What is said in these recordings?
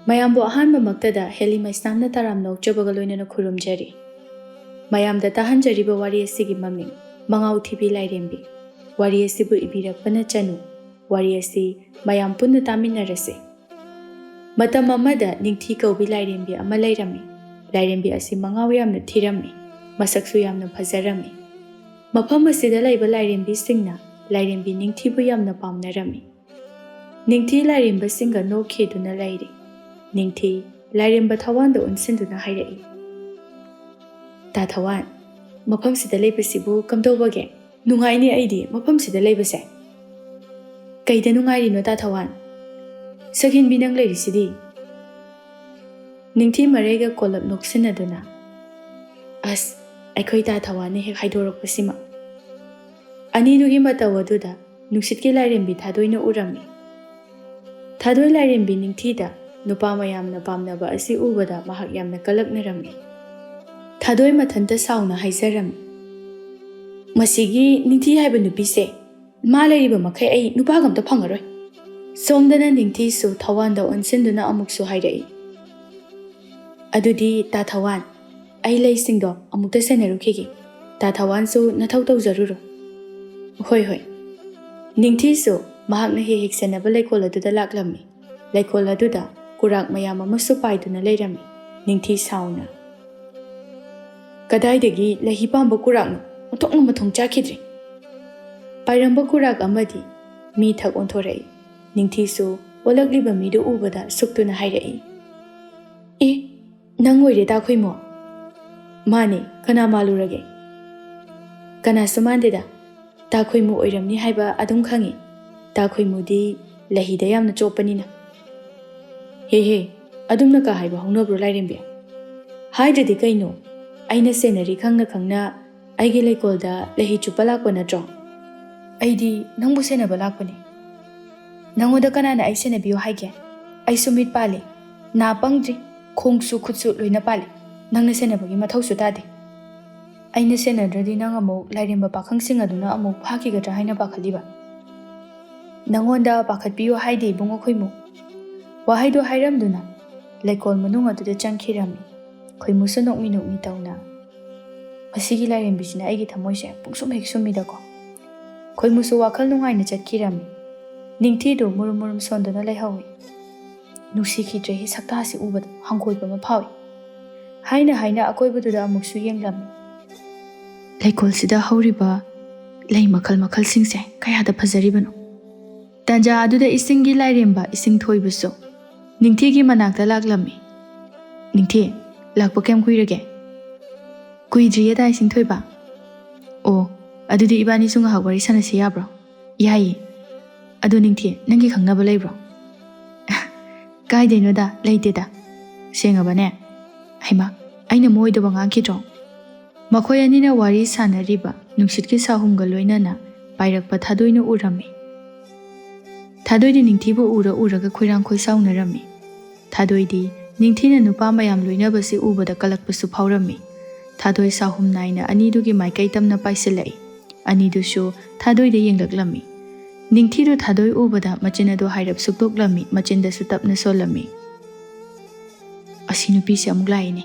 ꯃꯌꯥꯝꯕꯨ ꯑꯍꯥꯟꯕꯃꯛꯇꯗ ꯍꯦꯂꯤꯃꯩꯁꯅꯥꯝꯅ ꯇꯔꯥꯝ ꯅꯣꯛꯆꯕꯒ ꯂꯣꯏꯅꯅ ꯈꯨꯔꯨꯝꯖꯔꯤ꯫ ꯃꯌꯥꯝꯗ ꯇꯥꯍꯟꯖꯔꯤꯕ ꯋꯥꯔꯤ ꯑꯁꯤꯒꯤ ꯃꯃꯤꯡ ꯃꯉꯥꯎꯊꯤꯕꯤ ꯂꯥꯏꯔꯦꯝꯕꯤ꯫ ꯋꯥꯔꯤ ꯑꯁꯤꯕꯨ ꯏꯕꯤꯔꯛꯄꯅ ꯆꯅꯨ꯫ ꯋꯥꯔꯤ ꯑꯁꯤ ꯃꯌꯥꯝ ꯄꯨꯟꯅ ꯇꯥꯃꯤꯟꯅꯔꯁꯤ꯫ ꯃꯇꯝ ꯑꯃꯗ ꯅꯤꯡꯊꯤ ꯀꯧꯕꯤ ꯂꯥꯏꯔꯦꯝꯕꯤ ꯑꯃ ꯂꯩꯔꯝꯃꯤ꯫ ꯂꯥꯏꯔꯦꯝꯕꯤ ꯑꯁꯤ ꯃꯉꯥꯎ ꯌꯥꯝꯅ ꯊꯤꯔꯝꯃꯤ, ꯃꯁꯛꯁꯨ ꯌꯥꯝꯅ ꯐꯖꯔꯝꯃꯤ꯫ ꯃꯐꯝ ꯑꯁꯤꯗ ꯂꯩꯕ ꯂꯥꯏꯔꯦꯝꯕꯤꯁꯤꯡꯅ ꯂꯥꯏꯔꯦꯝꯕꯤ ꯅꯤꯡꯊꯤꯕꯨ ꯌꯥꯝꯅ ꯄꯥꯝꯅꯔꯝꯃꯤ꯫ ꯅꯤꯡꯊꯤ ꯂꯥꯏꯔꯦꯝꯕꯁꯤꯡꯒ ꯅꯣꯛꯈꯤꯗꯨꯅ ꯂꯩꯔꯤ꯫ ꯅꯤꯡꯊꯤ ꯂꯥꯏꯔꯦꯝꯕ ꯊꯋꯥꯟꯗ ꯑꯣꯟꯁꯤꯟꯗꯨꯅ ꯍꯥꯏꯔꯛꯏ, ꯇꯥ ꯊꯋꯥꯟ, ꯃꯐꯝꯁꯤꯗ ꯂꯩꯕꯁꯤꯕꯨ ꯀꯝꯗꯧꯕꯒꯦ? ꯅꯨꯡꯉꯥꯏꯅꯤ ꯑꯩꯗꯤ ꯃꯐꯝꯁꯤꯗ ꯂꯩꯕꯁꯦ꯫ ꯀꯩꯗ ꯅꯨꯡꯉꯥꯏꯔꯤꯅꯣ ꯇꯥ ꯊꯋꯥꯟ? ꯁꯛꯍꯦꯟꯕꯤ ꯅꯪ ꯂꯩꯔꯤꯁꯤꯗꯤ꯫ ꯅꯤꯡꯊꯤ ꯃꯔꯩꯒ ꯀꯣꯜꯂꯞ ꯅꯣꯛꯁꯤꯟꯅꯗꯨꯅ, ꯑꯁ, ꯑꯩꯈꯣꯏ ꯇꯥ ꯊꯋꯥꯟꯅ ꯍꯦꯛ ꯍꯥꯏꯗꯣꯔꯛꯄꯁꯤꯃ꯫ ꯑꯅꯤꯗꯨꯒꯤ ꯃꯇꯧ ꯑꯗꯨꯗ ꯅꯨꯡꯁꯤꯠꯀꯤ ꯂꯥꯏꯔꯦꯝꯕꯤ ꯊꯥꯗꯣꯏꯅ ꯎꯔꯝꯃꯤ꯫ ꯊꯥꯗꯣꯏ ꯂꯥꯏꯔꯦꯝꯕꯤ ꯅꯤꯡꯊꯤꯗ ꯅꯨꯄꯥ ꯃꯌꯥꯝꯅ ꯄꯥꯝꯅꯕ ꯑꯁꯤ ꯎꯕꯗ ꯃꯍꯥꯛ ꯌꯥꯝꯅ ꯀꯂꯛꯅꯔꯝꯃꯤ꯫ ꯊꯥꯗꯣꯏ ꯃꯊꯟꯇ ꯁꯥꯎꯅ ꯍꯥꯏꯖꯔꯝꯃꯤ, ꯃꯁꯤꯒꯤ ꯅꯤꯡꯊꯤ ꯍꯥꯏꯕ ꯅꯨꯄꯤꯁꯦ, ꯃꯥ ꯂꯩꯔꯤꯕ ꯃꯈꯩ ꯑꯩ ꯅꯨꯄꯥꯒ ꯑꯝꯇ ꯐꯪꯉꯔꯣꯏ꯫ ꯁꯣꯝꯗꯅ ꯅꯤꯡꯊꯤꯁꯨ ꯊꯋꯥꯟꯗ ꯑꯣꯟꯁꯤꯟꯗꯨꯅ ꯑꯃꯨꯛꯁꯨ ꯍꯥꯏꯔꯛꯏ, ꯑꯗꯨꯗꯤ ꯇꯥ ꯊꯋꯥꯟ, ꯑꯩ ꯂꯩꯁꯤꯡꯗꯣ ꯑꯃꯨꯛꯇ ꯁꯦꯟꯅꯔꯨꯈꯤꯒꯦ꯫ ꯇꯥ ꯊꯋꯥꯟꯁꯨ ꯅꯊꯧ ꯇꯧꯖꯔꯨꯔꯣ꯫ ꯍꯣꯏ ꯍꯣꯏ꯫ ꯅꯤꯡꯊꯤꯁꯨ ꯃꯍꯥꯛꯅ ꯍꯦꯛ ꯍꯦꯛ ꯁꯦꯟꯅꯕ ꯂꯩꯀꯣꯜ ꯑꯗꯨꯗ ꯂꯥꯛꯂꯝꯃꯤ꯫ ꯂꯩꯀꯣꯜ ꯑꯗꯨꯗ ꯀꯨꯔꯥꯛ ꯃꯌꯥꯝ ꯑꯃꯁꯨ ꯄꯥꯏꯗꯨꯅ ꯂꯩꯔꯝꯃꯤ꯫ ꯅꯤꯡꯊꯤ ꯁꯥꯎꯅ, ꯀꯗꯥꯏꯗꯒꯤ ꯂꯩꯍꯤ ꯄꯥꯝꯕ ꯀꯨꯔꯥꯛꯅꯣ? ꯑꯣꯟꯊꯣꯛꯅ ꯃꯊꯣꯡ ꯆꯥꯈꯤꯗ꯭ꯔꯦ꯫ ꯄꯥꯏꯔꯝꯕ ꯀꯨꯔꯥꯛ ꯑꯃꯗꯤ ꯃꯤ ꯊꯛ ꯑꯣꯟꯊꯣꯔꯛꯏ꯫ ꯅꯤꯡꯊꯤꯁꯨ ꯑꯣꯜꯂꯛꯂꯤꯕ ꯃꯤꯗꯨ ꯎꯕꯗ ꯁꯨꯛꯇꯨꯅ ꯍꯥꯏꯔꯛꯏ, ꯑꯦ, ꯅꯪ ꯑꯣꯏꯔꯦ ꯇꯥ ꯈꯣꯏꯃꯨ? ꯃꯥꯅꯦ, ꯀꯅꯥ ꯃꯥꯜꯂꯨꯔꯒꯦ? ꯀꯅꯥꯁꯨ ꯃꯥꯟꯗꯦꯗ, ꯇꯥ ꯈꯣꯏꯃꯨ ꯑꯣꯏꯔꯝꯅꯤ ꯍꯥꯏꯕ ꯑꯗꯨꯝ ꯈꯪꯉꯤ꯫ ꯇꯥ ꯈꯣꯏꯃꯨꯗꯤ ꯂꯩꯍꯤꯗ ꯌꯥꯝꯅ ꯆꯣꯞꯄꯅꯤꯅ꯫ ꯍꯦ, ꯑꯗꯨꯝꯅ ꯀꯥ ꯍꯥꯏꯕ ꯍꯧꯅꯕ꯭ꯔꯣ ꯂꯥꯏꯔꯦꯝꯕꯤ? ꯍꯥꯏꯗ꯭ꯔꯗꯤ ꯀꯩꯅꯣ, ꯑꯩꯅ ꯁꯦꯟꯅꯔꯤ ꯈꯪꯅ ꯈꯪꯅ ꯑꯩꯒꯤ ꯂꯩꯀꯣꯜꯗ ꯂꯩꯍꯤ ꯆꯨꯞꯄ ꯂꯥꯛꯄ ꯅꯠꯇ꯭ꯔꯣ? ꯑꯩꯗꯤ ꯅꯪꯕꯨ ꯁꯦꯟꯅꯕ ꯂꯥꯛꯄꯅꯤ꯫ ꯅꯪꯉꯣꯟꯗ ꯀꯅꯥꯅ ꯑꯩ ꯁꯦꯟꯅꯕꯤꯌꯨ ꯍꯥꯏꯒꯦ? ꯑꯩꯁꯨ ꯃꯤꯠ ꯄꯥꯜꯂꯤ, ꯅꯥ ꯄꯪꯗ꯭ꯔꯤ, ꯈꯣꯡꯁꯨ ꯈꯨꯠꯁꯨ ꯂꯣꯏꯅ ꯄꯥꯜꯂꯤ꯫ ꯅꯪꯅ ꯁꯦꯟꯅꯕꯒꯤ ꯃꯊꯧꯁꯨ ꯇꯥꯗꯦ꯫ ꯑꯩꯅ ꯁꯦꯟꯅꯗ꯭ꯔꯗꯤ ꯅꯪ ꯑꯃꯨꯛ ꯂꯥꯏꯔꯦꯝꯕ ꯄꯥꯈꯪꯁꯤꯡ ꯑꯗꯨꯅ ꯑꯃꯨꯛ ꯐꯥꯈꯤꯒꯗ꯭ꯔꯥ ꯍꯥꯏꯅ ꯄꯥꯈꯠꯂꯤꯕ? ꯅꯪꯉꯣꯟꯗ ꯄꯥꯈꯠꯄꯤꯌꯨ ꯍꯥꯏꯗꯦ ꯏꯕꯨꯡꯉꯣ ꯈꯣꯏꯃꯨ꯫ ꯋꯥꯍꯩꯗꯨ ꯍꯥꯏꯔꯝꯗꯨꯅ ꯂꯩꯀꯣꯜ ꯃꯅꯨꯡ ꯑꯗꯨꯗ ꯆꯪꯈꯤꯔꯝꯃꯤ꯫ ꯈꯣꯏꯃꯨꯁꯨ ꯅꯣꯛꯃꯤ ꯅꯣꯛꯃꯤ ꯇꯧꯅ, ꯃꯁꯤꯒꯤ ꯂꯥꯏꯔꯦꯝꯕꯤꯁꯤꯅ ꯑꯩꯒꯤ ꯊꯃꯣꯏꯁꯦ ꯄꯨꯡꯁꯨꯝ ꯍꯦꯛ ꯁꯨꯝꯃꯤꯗꯀꯣ꯫ ꯈꯣꯏꯃꯨꯁꯨ ꯋꯥꯈꯜ ꯅꯨꯡꯉꯥꯏꯅ ꯆꯠꯈꯤꯔꯝꯃꯤ꯫ ꯅꯤꯡꯊꯤꯗꯨ ꯃꯨꯔꯨꯝ ꯃꯨꯔꯨꯝ ꯁꯣꯟꯗꯨꯅ ꯂꯩꯍꯧꯏ꯫ ꯅꯨꯡꯁꯤꯈꯤꯗ꯭ꯔꯦꯍꯦ ꯁꯛꯇꯥꯁꯤ ꯎꯕꯗ ꯍꯪꯒꯣꯏꯕ ꯑꯃ ꯐꯥꯎꯏ ꯍꯥꯏꯅ ꯑꯀꯣꯏꯕꯗꯨꯗ ꯑꯃꯨꯛꯁꯨ ꯌꯦꯡꯂꯝꯃꯤ꯫ ꯂꯩꯀꯣꯜꯁꯤꯗ ꯍꯧꯔꯤꯕ ꯂꯩ ꯃꯈꯜ ꯃꯈꯜꯁꯤꯡꯁꯦ ꯀꯌꯥꯗ ꯐꯖꯔꯤꯕꯅꯣ? ꯇꯥꯟꯖꯥ ꯑꯗꯨꯗ ꯏꯁꯤꯡꯒꯤ ꯂꯥꯏꯔꯦꯝꯕ ꯏꯁꯤꯡꯊꯣꯏꯕꯁꯨ ꯅꯤꯡꯊꯤꯒꯤ ꯃꯅꯥꯛꯇ ꯂꯥꯛꯂꯝꯃꯤ꯫ ꯅꯤꯡꯊꯤ, ꯂꯥꯛꯄ ꯀꯌꯥꯝ ꯀꯨꯏꯔꯒꯦ? ꯀꯨꯏꯗ꯭ꯔꯤꯌꯦ ꯇꯥ ꯏꯁꯤꯡꯊꯣꯏꯕ꯫ ꯑꯣ, ꯑꯗꯨꯗꯤ ꯏꯕꯥꯅꯤꯁꯨ ꯉꯥꯏꯍꯥꯛ ꯋꯥꯔꯤ ꯁꯥꯟꯅꯁꯤ ꯌꯥꯕ꯭ꯔꯣ? ꯌꯥꯏꯌꯦ꯫ ꯑꯗꯨ ꯅꯤꯡꯊꯤ, ꯅꯪꯒꯤ ꯈꯪꯅꯕ ꯂꯩꯕ꯭ꯔꯣ? ꯀꯥꯏꯗꯩꯅꯣꯗ, ꯂꯩꯇꯦꯗ꯫ ꯁꯦꯡꯉꯕꯅꯦ? ꯍꯩꯃꯥ, ꯑꯩꯅ ꯃꯣꯏꯗꯕ ꯉꯥꯡꯈꯤꯗ꯭ꯔꯣ? ꯃꯈꯣꯏ ꯑꯅꯤꯅ ꯋꯥꯔꯤ ꯁꯥꯟꯅꯔꯤꯕ ꯅꯨꯡꯁꯤꯠꯀꯤ ꯁꯥꯍꯨꯝꯒ ꯂꯣꯏꯅꯅ ꯄꯥꯏꯔꯛꯄ ꯊꯥꯗꯣꯏꯅ ꯎꯔꯝꯃꯤ꯫ ꯊꯥꯗꯣꯏꯗꯤ ꯅꯤꯡꯊꯤꯕꯨ ꯎꯔꯒ ꯈꯣꯏꯔꯥꯡ ꯈꯣꯏꯁꯥꯎꯅꯔꯝꯃꯤ꯫ ꯊꯥꯗꯣꯏꯗꯤ ꯅꯤꯡꯊꯤꯅ ꯅꯨꯄꯥ ꯃꯌꯥꯝ ꯂꯣꯏꯅꯕꯁꯤ ꯎꯕꯗ ꯀꯂꯛꯄꯁꯨ ꯐꯥꯎꯔꯝꯃꯤ꯫ ꯊꯥꯗꯣꯏ ꯁꯥꯍꯨꯝ ナꯏꯅ ꯑꯅꯤꯗꯨꯒꯤ ꯃꯥꯏꯀꯩ ꯇꯝꯅ ꯄꯥꯏꯁꯤꯜꯂꯛꯏ꯫ ꯑꯅꯤꯗꯨꯁꯨ ꯊꯥꯗꯣꯏꯗ ꯌꯦꯡꯂꯛꯂꯝꯃꯤ꯫ ꯅꯤꯡꯊꯤꯗꯨ ꯊꯥꯗꯣꯏ ꯎꯕꯗ ꯃꯆꯤꯟ ꯑꯗꯨ ꯍꯥꯏꯔꯞ ꯁꯨꯛꯇꯣꯛꯂꯝꯃꯤ, ꯃꯆꯤꯟꯗꯁꯨ ꯇꯞꯅ ꯁꯣꯜꯂꯝꯃꯤ꯫ ꯑꯁꯤ ꯅꯨꯄꯤꯁꯦ ꯑꯃꯨꯛ ꯂꯥꯛꯏꯅꯦ꯫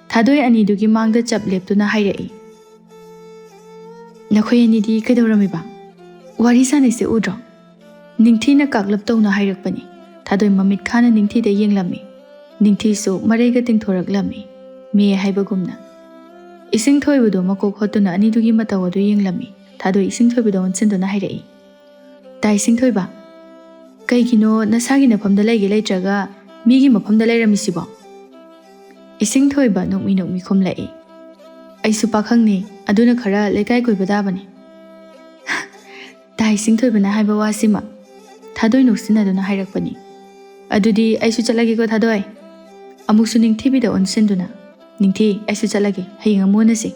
ꯊꯥꯗꯣꯏ ꯑꯅꯤꯗꯨꯒꯤ ꯃꯥꯡꯗ ꯆꯞ ꯂꯦꯞꯇꯨꯅ ꯍꯥꯏꯔꯛꯏ, ꯅꯈꯣꯏ ꯑꯅꯤꯗꯤ ꯀꯩꯗꯧꯔꯝꯃꯤꯕ? ꯋꯥꯔꯤ ꯁꯥꯟꯅꯩꯁꯦ ꯎꯗ꯭ꯔꯣ? ꯅꯤꯡꯊꯤꯅ ꯀꯥꯛꯂꯞ ꯇꯧꯅ ꯍꯥꯏꯔꯛꯄꯅꯤ꯫ ꯊꯥꯗꯣꯏ ꯃꯃꯤꯠ ꯈꯥꯅ ꯅꯤꯡꯊꯤꯗ ꯌꯦꯡꯂꯝꯃꯤ꯫ ꯅꯤꯡꯊꯤꯁꯨ ꯃꯔꯩꯒ ꯇꯤꯡꯊꯣꯔꯛꯂꯝꯃꯤ, ꯃꯤ ꯍꯥꯏꯕꯒꯨꯝꯅ꯫ ꯏꯁꯤꯡꯊꯣꯏꯕꯗꯨ ꯃꯀꯣꯛ ꯍꯣꯠꯇꯨꯅ ꯑꯅꯤꯗꯨꯒꯤ ꯃꯇꯧ ꯑꯗꯨ ꯌꯦꯡꯂꯝꯃꯤ꯫ ꯊꯥꯗꯣꯏ ꯏꯁꯤꯡꯊꯣꯏꯕꯗ ꯑꯣꯟꯁꯤꯟꯗꯨꯅ ꯍꯥꯏꯔꯛꯏ, ꯇꯥ ꯏꯁꯤꯡꯊꯣꯏꯕ, ꯀꯩꯒꯤꯅꯣ ꯅꯁꯥꯒꯤ ꯅꯐꯝꯗ ꯂꯩꯒꯦ ꯂꯩꯇ꯭ꯔꯒ ꯃꯤꯒꯤ ꯃꯐꯝꯗ ꯂꯩꯔꯝꯃꯤꯁꯤꯕꯣ? ꯏꯁꯤꯡꯊꯣꯏꯕ ꯅꯣꯛꯃꯤ ꯅꯣꯛꯃꯤ ꯈꯨꯝꯂꯛꯏ, ꯑꯩꯁꯨ ꯄꯥꯈꯪꯅꯤ, ꯑꯗꯨꯅ ꯈꯔ ꯂꯩꯀꯥꯏ ꯀꯣꯏꯕ ꯇꯥꯕꯅꯤ꯫ ꯇꯥ ꯏꯁꯤꯡꯊꯣꯏꯕꯅ ꯍꯥꯏꯕ ꯋꯥꯁꯤꯃ? ꯊꯥꯗꯣꯏ ꯅꯣꯛꯁꯤꯟꯅꯗꯨꯅ ꯍꯥꯏꯔꯛꯄꯅꯤ꯫ ꯑꯗꯨꯗꯤ ꯑꯩꯁꯨ ꯆꯠꯂꯒꯦꯀꯣ ꯊꯥꯗꯣꯏ꯫ ꯑꯃꯨꯛꯁꯨ ꯅꯤꯡꯊꯤꯕꯤꯗ ꯑꯣꯟꯁꯤꯟꯗꯨꯅ, ꯅꯤꯡꯊꯤ, ꯑꯩꯁꯨ ꯆꯠꯂꯒꯦ, ꯍꯌꯦꯡ ꯑꯃꯨꯛ ꯎꯅꯁꯤ꯫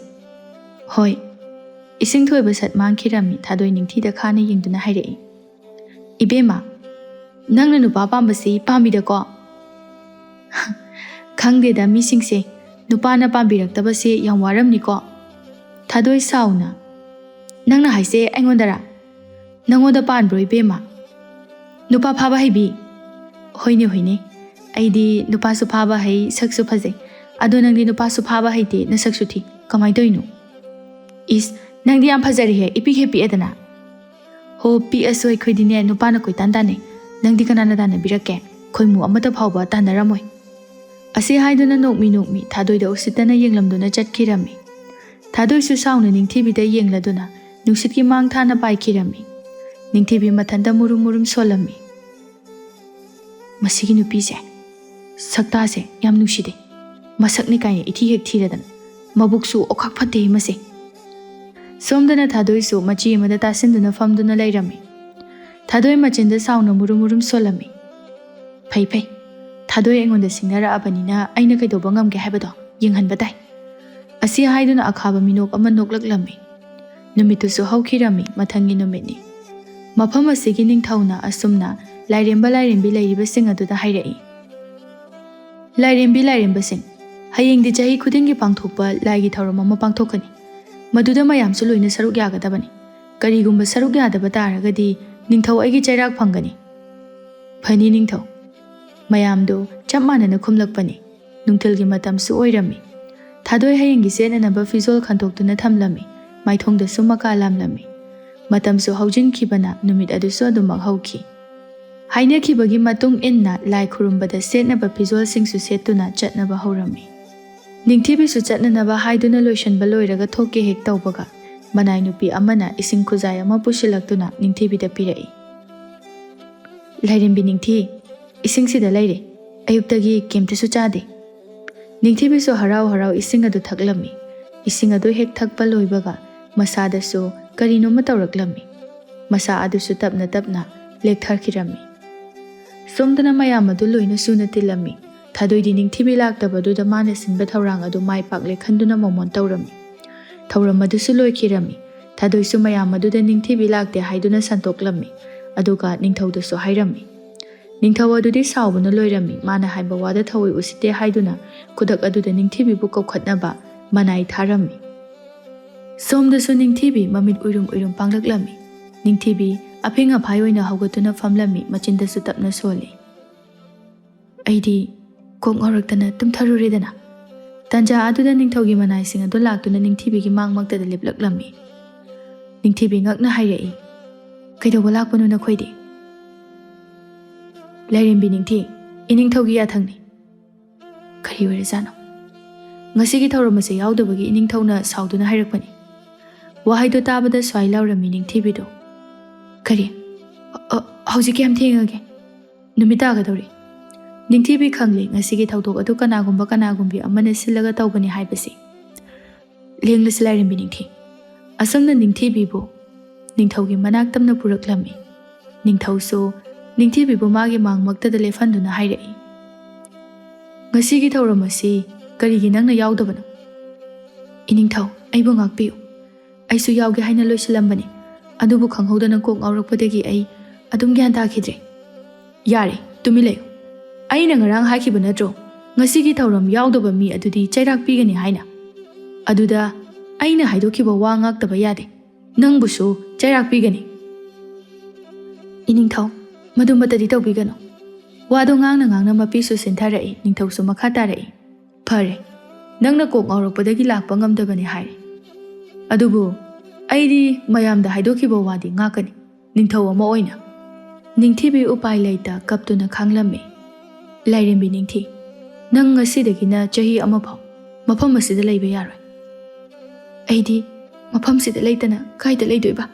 ꯍꯣꯏ꯫ ꯏꯁꯤꯡꯊꯣꯏꯕ ꯁꯠ ꯃꯥꯡꯈꯤꯔꯝꯃꯤ꯫ ꯊꯥꯗꯣꯏ ꯅꯤꯡꯊꯤꯗ ꯈꯥꯅ ꯌꯦꯡꯗꯨꯅ ꯍꯥꯏꯔꯛꯏ, ꯏꯕꯦꯝꯃ, ꯅꯪꯅ ꯅꯨꯄꯥ ꯄꯥꯝꯕꯁꯤ ꯄꯥꯝꯃꯤꯗꯀꯣ? ꯈꯪꯗꯦꯗ, ꯃꯤꯁꯤꯡꯁꯦ ꯅꯨꯄꯥꯅ ꯄꯥꯝꯕꯤꯔꯛꯇꯕꯁꯦ ꯌꯥꯝ ꯋꯥꯔꯝꯅꯤꯀꯣ꯫ ꯊꯥꯗꯣꯏ ꯁꯥꯎꯅ, ꯅꯪꯅ ꯍꯥꯏꯁꯦ ꯑꯩꯉꯣꯟꯗꯔꯥ? ꯅꯪꯉꯣꯟꯗ ꯄꯥꯟꯕ꯭ꯔꯣ ꯏꯕꯦꯝꯃ? ꯅꯨꯄꯥ ꯐꯥꯕ ꯍꯩꯕꯤ? ꯍꯣꯏꯅꯦ, ꯑꯩꯗꯤ ꯅꯨꯄꯥꯁꯨ ꯐꯥꯕ ꯍꯩ ꯁꯛꯁꯨ ꯐꯖꯩ ꯑꯗꯣ ꯅꯪꯗꯤ ꯅꯨꯄꯥꯁꯨ ꯐꯥꯕ ꯍꯩꯇꯦ ꯅꯁꯛꯁꯨ ꯊꯤ ꯀꯃꯥꯏꯅ ꯇꯧꯔꯤꯅꯣ? ꯏꯁ ꯅꯪꯗꯤ ꯌꯥꯝ ꯐꯖꯔꯤꯍꯦ ꯏꯄꯤꯛ ꯍꯦꯛ ꯄꯤꯛꯑꯦꯗꯅ꯫ ꯍꯣ ꯄꯤꯛꯑꯁꯨ ꯑꯩꯈꯣꯏꯗꯤꯅꯦ ꯅꯨꯄꯥꯅ ꯀꯣꯏꯇꯥꯟ ꯇꯥꯟꯅꯩ ꯅꯪꯗꯤ ꯀꯅꯥꯅ ꯇꯥꯟꯅꯕꯤꯔꯛꯀꯦ ꯈꯣꯏꯃꯨ ꯑꯃꯠꯇ ꯐꯥꯎꯕ ꯇꯥꯟꯅꯔꯝꯃꯣꯏ꯫ ꯑꯁꯤ ꯍꯥꯏꯗꯨꯅ ꯅꯣꯛꯃꯤ ꯊꯥꯗꯣꯏꯗ ꯎꯁꯤꯠꯇꯅ ꯌꯦꯡꯂꯝꯗꯨꯅ ꯆꯠꯈꯤꯔꯝꯃꯤ꯫ ꯊꯥꯗꯣꯏꯁꯨ ꯁꯥꯎꯅ ꯅꯤꯡꯊꯤꯕꯤꯗ ꯌꯦꯡꯂꯗꯨꯅ ꯅꯨꯡꯁꯤꯠꯀꯤ ꯃꯥꯡ ꯊꯥꯅ ꯄꯥꯏꯈꯤꯔꯝꯃꯤ꯫ ꯅꯤꯡꯊꯤꯕꯤ ꯃꯊꯟꯇ ꯃꯨꯔꯨꯝ ꯁꯣꯜꯂꯝꯃꯤ꯫ ꯃꯁꯤꯒꯤ ꯅꯨꯄꯤꯁꯦ ꯁꯛꯇꯥꯁꯦ ꯌꯥꯝ ꯅꯨꯡꯁꯤꯗꯦ ꯃꯁꯛꯅꯤ ꯀꯥꯏꯅ ꯏꯊꯤ ꯍꯦꯛ ꯊꯤꯔꯗꯅ ꯃꯕꯨꯛꯁꯨ ꯑꯣꯈꯥꯛ ꯐꯠꯇꯦ ꯃꯁꯦ꯫ ꯁꯣꯝꯗꯅ ꯊꯥꯗꯣꯏꯁꯨ ꯃꯆꯤ ꯑꯃꯗ ꯇꯥꯁꯤꯟꯗꯨꯅ ꯐꯝꯗꯨꯅ ꯂꯩꯔꯝꯃꯤ꯫ ꯊꯥꯗꯣꯏ ꯃꯆꯤꯟꯗ ꯁꯥꯎꯅ ꯃꯨꯔꯨꯝ ꯁꯣꯜꯂꯝꯃꯤ꯫ ꯐꯩ ꯊꯥꯗꯣꯏ ꯑꯩꯉꯣꯟꯗ ꯁꯤꯡꯅꯔꯛꯑꯕꯅꯤꯅ ꯑꯩꯅ ꯀꯩꯗꯧꯕ ꯉꯝꯒꯦ ꯍꯥꯏꯕꯗꯣ ꯌꯦꯡꯍꯟꯕ ꯇꯥꯏ꯫ ꯑꯁꯤ ꯍꯥꯏꯗꯨꯅ ꯑꯈꯥꯕ ꯃꯤꯅꯣꯛ ꯑꯃ ꯅꯣꯛꯂꯛꯂꯝꯃꯤ꯫ ꯅꯨꯃꯤꯠꯇꯨꯁꯨ ꯍꯧꯈꯤꯔꯝꯃꯤ ꯃꯊꯪꯒꯤ ꯅꯨꯃꯤꯠꯅꯤ꯫ ꯃꯐꯝ ꯑꯁꯤꯒꯤ ꯅꯤꯡꯊꯧꯅ ꯑꯁꯨꯝꯅ ꯂꯥꯏꯔꯦꯝꯕꯤ ꯂꯩꯔꯤꯕꯁꯤꯡ ꯑꯗꯨꯗ ꯍꯥꯏꯔꯛꯏ꯫ ꯂꯥꯏꯔꯦꯝꯕꯁꯤꯡ ꯍꯌꯦꯡꯗꯤ ꯆꯍꯤ ꯈꯨꯗꯤꯡꯒꯤ ꯄꯥꯡꯊꯣꯛꯄ ꯂꯥꯏꯒꯤ ꯊꯧꯔꯝ ꯑꯃ ꯄꯥꯡꯊꯣꯛꯀꯅꯤ꯫ ꯃꯗꯨꯗ ꯃꯌꯥꯝꯁꯨ ꯂꯣꯏꯅ ꯁꯔꯨꯛ ꯌꯥꯒꯗꯕꯅꯤ꯫ ꯀꯔꯤꯒꯨꯝꯕ ꯁꯔꯨꯛ ꯌꯥꯗꯕ ꯇꯥꯔꯒꯗꯤ ꯅꯤꯡꯊꯧ ꯑꯩꯒꯤ ꯆꯩꯔꯥꯛ ꯐꯪꯒꯅꯤ꯫ ꯐꯅꯤ ꯅꯤꯡꯊꯧ꯫ ꯃꯌꯥꯝꯗꯨ ꯆꯞ ꯃꯥꯟꯅꯅ ꯈꯨꯝꯂꯛꯄꯅꯤ꯫ ꯅꯨꯡꯊꯤꯜꯒꯤ ꯃꯇꯝꯁꯨ ꯑꯣꯏꯔꯝꯃꯤ꯫ ꯊꯥꯗꯣꯏ ꯍꯌꯦꯡꯒꯤ ꯁꯦꯠꯅꯅꯕ ꯐꯤꯖꯣꯜ ꯈꯟꯗꯣꯛꯇꯨꯅ ꯊꯝꯂꯝꯃꯤ꯫ ꯃꯥꯏꯊꯣꯡꯗꯁꯨ ꯃꯀꯥ ꯂꯥꯝꯂꯝꯃꯤ꯫ ꯃꯇꯝꯁꯨ ꯍꯧꯖꯤꯟꯈꯤꯕꯅ ꯅꯨꯃꯤꯠ ꯑꯗꯨꯁꯨ ꯑꯗꯨꯃꯛ ꯍꯧꯈꯤ꯫ ꯍꯥꯏꯅꯈꯤꯕꯒꯤ ꯃꯇꯨꯡ ꯏꯟꯅ ꯂꯥꯏ ꯈꯨꯔꯨꯝꯕꯗ ꯁꯦꯠꯅꯕ ꯐꯤꯖꯣꯜꯁꯤꯡꯁꯨ ꯁꯦꯠꯇꯨꯅ ꯆꯠꯅꯕ ꯍꯧꯔꯝꯃꯤ꯫ ꯅꯤꯡꯊꯤꯕꯤꯁꯨ ꯆꯠꯅꯅꯕ ꯍꯥꯏꯗꯨꯅ ꯂꯣꯏꯁꯟꯕ ꯂꯣꯏꯔꯒ ꯊꯣꯛꯀꯦ ꯍꯦꯛ ꯇꯧꯕꯒ ꯃꯅꯥꯏ ꯅꯨꯄꯤ ꯑꯃꯅ ꯏꯁꯤꯡ ꯈꯨꯖꯥꯏ ꯑꯃ ꯄꯨꯁꯤꯜꯂꯛꯇꯨꯅ ꯅꯤꯡꯊꯤꯕꯤꯗ ꯄꯤꯔꯛꯏ꯫ ꯂꯥꯏꯔꯦꯝꯕꯤ ꯅꯤꯡꯊꯤ ꯏꯁꯤꯡꯁꯤꯗ ꯂꯩꯔꯦ ꯑꯌꯨꯛꯇꯒꯤ ꯀꯩꯝꯇꯁꯨ ꯆꯥꯗꯦ꯫ ꯅꯤꯡꯊꯤꯕꯤꯁꯨ ꯍꯔꯥꯎ ꯏꯁꯤꯡ ꯑꯗꯨ ꯊꯛꯂꯝꯃꯤ꯫ ꯏꯁꯤꯡ ꯑꯗꯨ ꯍꯦꯛ ꯊꯛꯄ ꯂꯣꯏꯕꯒ ꯃꯁꯥꯗꯁꯨ ꯀꯔꯤꯅꯣꯃ ꯇꯧꯔꯛꯂꯝꯃꯤ꯫ ꯃꯁꯥ ꯑꯗꯨꯁꯨ ꯇꯞꯅ ꯂꯦꯛꯊꯈꯤꯔꯝꯃꯤ꯫ ꯁꯣꯝꯗꯅ ꯃꯌꯥꯝ ꯑꯗꯨ ꯂꯣꯏꯅ ꯁꯨꯅ ꯇꯤꯜꯂꯝꯃꯤ꯫ ꯊꯥꯗꯣꯏꯗꯤ ꯅꯤꯡꯊꯤꯕꯤ ꯂꯥꯛꯇꯕꯗꯨꯗ ꯃꯥꯅ ꯁꯤꯟꯕ ꯊꯧꯔꯥꯡ ꯑꯗꯨ ꯃꯥꯏ ꯄꯥꯛꯂꯦ ꯈꯟꯗꯨꯅ ꯃꯣꯃꯣꯟ ꯇꯧꯔꯝꯃꯤ꯫ ꯊꯧꯔꯝ ꯑꯗꯨꯁꯨ ꯂꯣꯏꯈꯤꯔꯝꯃꯤ꯫ ꯊꯥꯗꯣꯏꯁꯨ ꯃꯌꯥꯝ ꯑꯗꯨꯗ ꯅꯤꯡꯊꯤꯕꯤ ꯂꯥꯛꯇꯦ ꯍꯥꯏꯗꯨꯅ ꯁꯟꯇꯣꯛꯂꯝꯃꯤ꯫ ꯑꯗꯨꯒ ꯅꯤꯡꯊꯧꯗꯁꯨ ꯍꯥꯏꯔꯝꯃꯤ꯫ ꯅꯤꯡꯊꯧ ꯑꯗꯨꯗꯤ ꯁꯥꯎꯕꯅ ꯂꯣꯏꯔꯝꯃꯤ꯫ ꯃꯥꯅ ꯍꯥꯏꯕ ꯋꯥꯗ ꯊꯑꯣꯏ ꯎꯁꯤꯠꯇꯦ ꯍꯥꯏꯗꯨꯅ ꯈꯨꯗꯛ ꯑꯗꯨꯗ ꯅꯤꯡꯊꯤꯕꯤꯕꯨ ꯀꯧꯈꯠꯅꯕ ꯃꯅꯥꯏ ꯊꯥꯔꯝꯃꯤ꯫ ꯁꯣꯝꯗꯁꯨ ꯅꯤꯡꯊꯤꯕꯤ ꯃꯃꯤꯠ ꯎꯏꯔꯨꯝ ꯄꯥꯡꯂꯛꯂꯝꯃꯤ꯫ ꯅꯤꯡꯊꯤꯕꯤ ꯑꯐꯤꯡ ꯑꯐꯥꯏ ꯑꯣꯏꯅ ꯍꯧꯒꯠꯇꯨꯅ ꯐꯝꯂꯝꯃꯤ꯫ ꯃꯆꯤꯟꯗꯁꯨ ꯇꯞꯅ ꯁꯣꯜꯂꯤ꯫ ꯑꯩꯗꯤ ꯀꯣꯛ ꯉꯥꯎꯔꯛꯇꯅ ꯇꯨꯝꯊꯔꯨꯔꯦꯗꯅ꯫ ꯇꯟꯖꯥ ꯑꯗꯨꯗ ꯅꯤꯡꯊꯧꯒꯤ ꯃꯅꯥꯏꯁꯤꯡ ꯑꯗꯨ ꯂꯥꯛꯇꯨꯅ ꯅꯤꯡꯊꯤꯕꯤꯒꯤ ꯃꯥꯡꯃꯛꯇꯗ ꯂꯦꯞꯂꯛꯂꯝꯃꯤ꯫ ꯅꯤꯡꯊꯤꯕꯤ ꯉꯛꯅ ꯍꯥꯏꯔꯛꯏ꯫ ꯀꯩꯗꯧꯕ ꯂꯥꯛꯄꯅꯣ ꯅꯈꯣꯏꯗꯤ? ꯂꯥꯏꯔꯦꯝꯕꯤ ꯅꯤꯡꯊꯤ ꯏꯅꯤꯡꯊꯧꯒꯤ ꯌꯥꯊꯪꯅꯤ꯫ ꯀꯔꯤ ꯑꯣꯏꯔꯖꯥꯠꯅꯣ? ꯉꯁꯤꯒꯤ ꯊꯧꯔꯝ ꯑꯁꯤ ꯌꯥꯎꯗꯕꯒꯤ ꯏꯅꯤꯡꯊꯧꯅ ꯁꯥꯎꯗꯨꯅ ꯍꯥꯏꯔꯛꯄꯅꯤ꯫ ꯋꯥꯍꯩꯗꯨ ꯇꯥꯕꯗ ꯁ꯭ꯋꯥꯏ ꯂꯥꯎꯔꯝꯃꯤ ꯅꯤꯡꯊꯤꯕꯤꯗꯣ꯫ ꯀꯔꯤ? ꯍꯧꯖꯤꯛ ꯀꯌꯥꯝ ꯊꯦꯡꯉꯒꯦ? ꯅꯨꯃꯤꯠ ꯇꯥꯒꯗꯧꯔꯤ꯫ ꯅꯤꯡꯊꯤꯕꯤ ꯈꯪꯂꯦ ꯉꯁꯤꯒꯤ ꯊꯧꯗꯣꯛ ꯑꯗꯨ ꯀꯅꯥꯒꯨꯝꯕꯤ ꯑꯃꯅ ꯁꯤꯜꯂꯒ ꯇꯧꯕꯅꯤ ꯍꯥꯏꯕꯁꯤ꯫ ꯂꯦꯡꯂꯁꯤ ꯂꯥꯏꯔꯦꯝꯕꯤ ꯅꯤꯡꯊꯤ꯫ ꯑꯁꯨꯝꯅ ꯅꯤꯡꯊꯤꯕꯤꯕꯨ ꯅꯤꯡꯊꯧꯒꯤ ꯃꯅꯥꯛ ꯇꯝꯅ ꯄꯨꯔꯛꯂꯝꯃꯤ꯫ ꯅꯤꯡꯊꯧꯁꯨ ꯅꯤꯡꯊꯤꯕꯤꯕꯨ ꯃꯥꯒꯤ ꯃꯥꯡꯃꯛꯇꯗ ꯂꯦꯞꯍꯟꯗꯨꯅ ꯍꯥꯏꯔꯛꯏ꯫ ꯉꯁꯤꯒꯤ ꯊꯧꯔꯝ ꯑꯁꯤ ꯀꯔꯤꯒꯤ ꯅꯪꯅ ꯌꯥꯎꯗꯕꯅꯣ? ꯏꯅꯤꯡꯊꯧ ꯑꯩꯕꯨ ꯉꯥꯛꯄꯤꯌꯨ꯫ ꯑꯩꯁꯨ ꯌꯥꯎꯒꯦ ꯍꯥꯏꯅ ꯂꯣꯏꯁꯤꯜꯂꯝꯕꯅꯤ ꯑꯗꯨꯕꯨ ꯈꯪꯍꯧꯗꯅ ꯀꯣꯛ ꯉꯥꯎꯔꯛꯄꯗꯒꯤ ꯑꯩ ꯑꯗꯨꯝ ꯒ꯭ꯌꯥꯟ ꯇꯥꯈꯤꯗ꯭ꯔꯦ꯫ ꯌꯥꯔꯦ ꯇꯨꯃꯤꯟ ꯂꯩꯌꯨ꯫ ꯑꯩꯅ ꯉꯔꯥꯡ ꯍꯥꯏꯈꯤꯕ ꯅꯠꯇ꯭ꯔꯣ ꯉꯁꯤꯒꯤ ꯊꯧꯔꯝ ꯌꯥꯎꯗꯕ ꯃꯤ ꯑꯗꯨꯗꯤ ꯆꯩꯔꯥꯛ ꯄꯤꯒꯅꯤ ꯍꯥꯏꯅ? ꯑꯗꯨꯗ ꯑꯩꯅ ꯍꯥꯏꯗꯣꯛꯈꯤꯕ ꯋꯥ ꯉꯥꯛꯇꯕ ꯌꯥꯗꯦ꯫ ꯅꯪꯕꯨꯁꯨ ꯆꯩꯔꯥꯛ ꯄꯤꯒꯅꯤ꯫ ꯏꯅꯤꯡꯊꯧ ꯃꯗꯨꯃꯇꯗꯤ ꯇꯧꯕꯤꯒꯅꯨ꯫ ꯋꯥꯗꯣ ꯉꯥꯡꯅ ꯃꯄꯤꯁꯨ ꯁꯤꯟꯊꯔꯛꯏ꯫ ꯅꯤꯡꯊꯧꯁꯨ ꯃꯈꯥ ꯇꯥꯔꯛꯏ꯫ ꯐꯔꯦ ꯅꯪꯅ ꯀꯣꯛ ꯉꯥꯎꯔꯛꯄꯗꯒꯤ ꯂꯥꯛꯄ ꯉꯝꯗꯕꯅꯤ ꯍꯥꯏꯔꯦ ꯑꯗꯨꯕꯨ ꯑꯩꯗꯤ ꯃꯌꯥꯝꯗ ꯍꯥꯏꯗꯣꯛꯈꯤꯕ ꯋꯥꯗꯤ ꯉꯥꯛꯀꯅꯤ ꯅꯤꯡꯊꯧ ꯑꯃ ꯑꯣꯏꯅ꯫ ꯅꯤꯡꯊꯤꯕꯤ ꯎꯄꯥꯏ ꯂꯩꯇ ꯀꯞꯇꯨꯅ ꯈꯥꯡꯂꯝꯃꯤ꯫ ꯂꯥꯏꯔꯦꯝꯕꯤ ꯅꯤꯡꯊꯤ ꯅꯪ ꯉꯁꯤꯗꯒꯤꯅ ꯆꯍꯤ ꯑꯃ ꯐꯥꯎ ꯃꯐꯝ ꯑꯁꯤꯗ ꯂꯩꯕ ꯌꯥꯔꯣꯏ꯫ ꯑꯩꯗꯤ ꯃꯐꯝꯁꯤꯗ ꯂꯩꯇꯅ ꯀꯥꯏꯗ ꯂꯩꯗꯣꯏꯕ?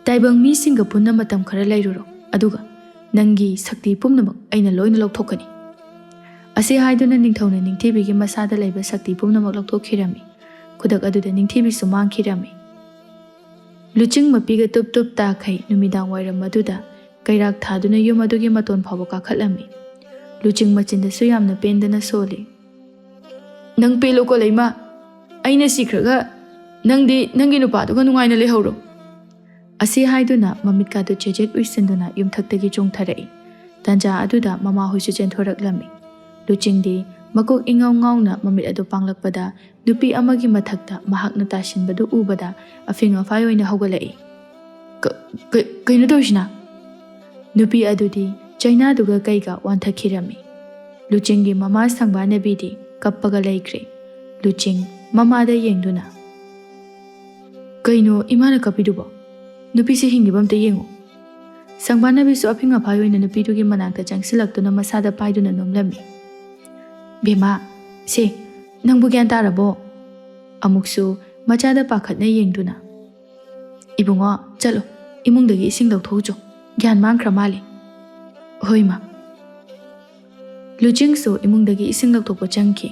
ꯇꯥꯏꯕꯪ ꯃꯤꯁꯤꯡꯒ ꯄꯨꯟꯅ ꯃꯇꯝ ꯈꯔ ꯂꯩꯔꯨꯔꯣ ꯑꯗꯨꯒ ꯅꯪꯒꯤ ꯁꯛꯇꯤ ꯄꯨꯝꯅꯃꯛ ꯑꯩꯅ ꯂꯣꯏꯅ ꯂꯧꯊꯣꯛꯀꯅꯤ꯫ ꯑꯁꯤ ꯍꯥꯏꯗꯨꯅ ꯅꯤꯡꯊꯧꯅ ꯅꯤꯡꯊꯤꯕꯤꯒꯤ ꯃꯁꯥꯗ ꯂꯩꯕ ꯁꯛꯇꯤ ꯄꯨꯝꯅꯃꯛ ꯂꯧꯊꯣꯛꯈꯤꯔꯝꯃꯤ꯫ ꯈꯨꯗꯛ ꯑꯗꯨꯗ ꯅꯤꯡꯊꯤꯕꯤꯁꯨ ꯃꯥꯡꯈꯤꯔꯝꯃꯤ꯫ ꯂꯨꯆꯤꯡ ꯃꯄꯤꯒ ꯇꯨꯞ ꯇꯥꯈꯩ ꯅꯨꯃꯤꯗꯥꯡ ꯋꯥꯏꯔꯝ ꯑꯗꯨꯗ ꯀꯩꯔꯥꯛ ꯊꯥꯗꯨꯅ ꯌꯨꯝ ꯑꯗꯨꯒꯤ ꯃꯇꯣꯟ ꯐꯥꯎꯕ ꯀꯥꯈꯠꯂꯝꯃꯤ꯫ ꯂꯨꯆꯤꯡ ꯃꯆꯤꯟꯗꯁꯨ ꯌꯥꯝꯅ ꯄꯦꯟꯗꯅ ꯁꯣꯜꯂꯤ꯫ ꯅꯪ ꯄꯦꯜꯂꯣꯀꯣ ꯂꯩꯃ꯫ ꯑꯩꯅ ꯁꯤꯈ꯭ꯔꯒ ꯅꯪꯗꯤ ꯅꯪꯒꯤ ꯅꯨꯄꯥꯗꯨꯒ ꯅꯨꯡꯉꯥꯏꯅ ꯂꯩꯍꯧꯔꯣ꯫ ꯑꯁꯤ ꯍꯥꯏꯗꯨꯅ ꯃꯃꯤꯠꯀꯥꯗꯨ ꯆꯦꯖꯦꯠ ꯎꯏꯁꯤꯟꯗꯨꯅ ꯌꯨꯝꯊꯛꯇꯒꯤ ꯆꯣꯡꯊꯔꯛꯏ꯫ ꯇꯟꯖꯥ ꯑꯗꯨꯗ ꯃꯃꯥꯍꯣꯏꯁꯨ ꯆꯦꯟꯊꯣꯔꯛꯂꯝꯃꯤ꯫ ꯂꯨꯆꯤꯡꯗꯤ ꯃꯀꯣꯛ ꯏꯉꯥꯎ ꯉꯥꯎꯅ ꯃꯃꯤꯠ ꯑꯗꯨ ꯄꯥꯡꯂꯛꯄꯗ ꯅꯨꯄꯤ ꯑꯃꯒꯤ ꯃꯊꯛꯇ ꯃꯍꯥꯛꯅ ꯇꯥꯁꯤꯟꯕꯗꯨ ꯎꯕꯗ ꯑꯐꯤꯡ ꯑꯐꯥꯏ ꯑꯣꯏꯅ ꯍꯧꯒꯠꯂꯛꯏ꯫ ꯀꯩꯅꯣ ꯇꯧꯔꯤꯁꯤꯅ? ꯅꯨꯄꯤ ꯑꯗꯨꯗꯤ ꯆꯩꯅꯥꯗꯨꯒ ꯀꯩꯒ ꯋꯥꯟꯊꯈꯤꯔꯝꯃꯤ꯫ ꯂꯨꯆꯤꯡꯒꯤ ꯃꯃꯥ ꯁꯪꯕꯥꯅꯕꯤꯗꯤ ꯀꯞꯄꯒ ꯂꯩꯈ꯭ꯔꯦ꯫ ꯂꯨꯆꯤꯡ ꯃꯃꯥꯗ ꯌꯦꯡꯗꯨꯅ, "ꯀꯩꯅꯣ ꯏꯃꯥꯅ ꯀꯞꯄꯤꯗꯨꯕꯣ? ꯅꯨꯄꯤꯁꯦ ꯍꯤꯡꯉꯤꯕ ꯑꯝꯇ ꯌꯦꯡꯉꯨ." ꯁꯪꯕꯥꯅꯕꯤꯁꯨ ꯑꯐꯤꯡ ꯑꯐꯥꯏ ꯑꯣꯏꯅ ꯅꯨꯄꯤꯗꯨꯒꯤ ꯃꯅꯥꯛꯇ ꯆꯪꯁꯤꯜꯂꯛꯇꯨꯅ ꯃꯁꯥꯗ ꯄꯥꯏꯗꯨꯅ ꯅꯣꯝꯂꯝꯃꯤ꯫ "ꯕꯦꯝꯃꯥ, ꯁꯦ ꯅꯪꯕꯨ ꯒ꯭ꯌꯥꯟ ꯇꯥꯔꯕꯣ?" ꯑꯃꯨꯛꯁꯨ ꯃꯆꯥꯗ ꯄꯥꯈꯠꯅ ꯌꯦꯡꯗꯨꯅ, "ꯏꯕꯨꯡꯉꯣ ꯆꯠꯂꯣ, ꯏꯃꯨꯡꯗꯒꯤ ꯏꯁꯤꯡ ꯂꯧꯊꯣꯛꯎꯆꯣ, ꯒ꯭ꯌꯥꯟ ꯃꯥꯡꯈ꯭ꯔ ꯃꯥꯜꯂꯤ." "ꯍꯣꯏ ꯃꯥ." ꯂꯨꯆꯤꯡꯁꯨ ꯏꯃꯨꯡꯗꯒꯤ ꯏꯁꯤꯡ ꯂꯧꯊꯣꯛꯄ ꯆꯪꯈꯤ꯫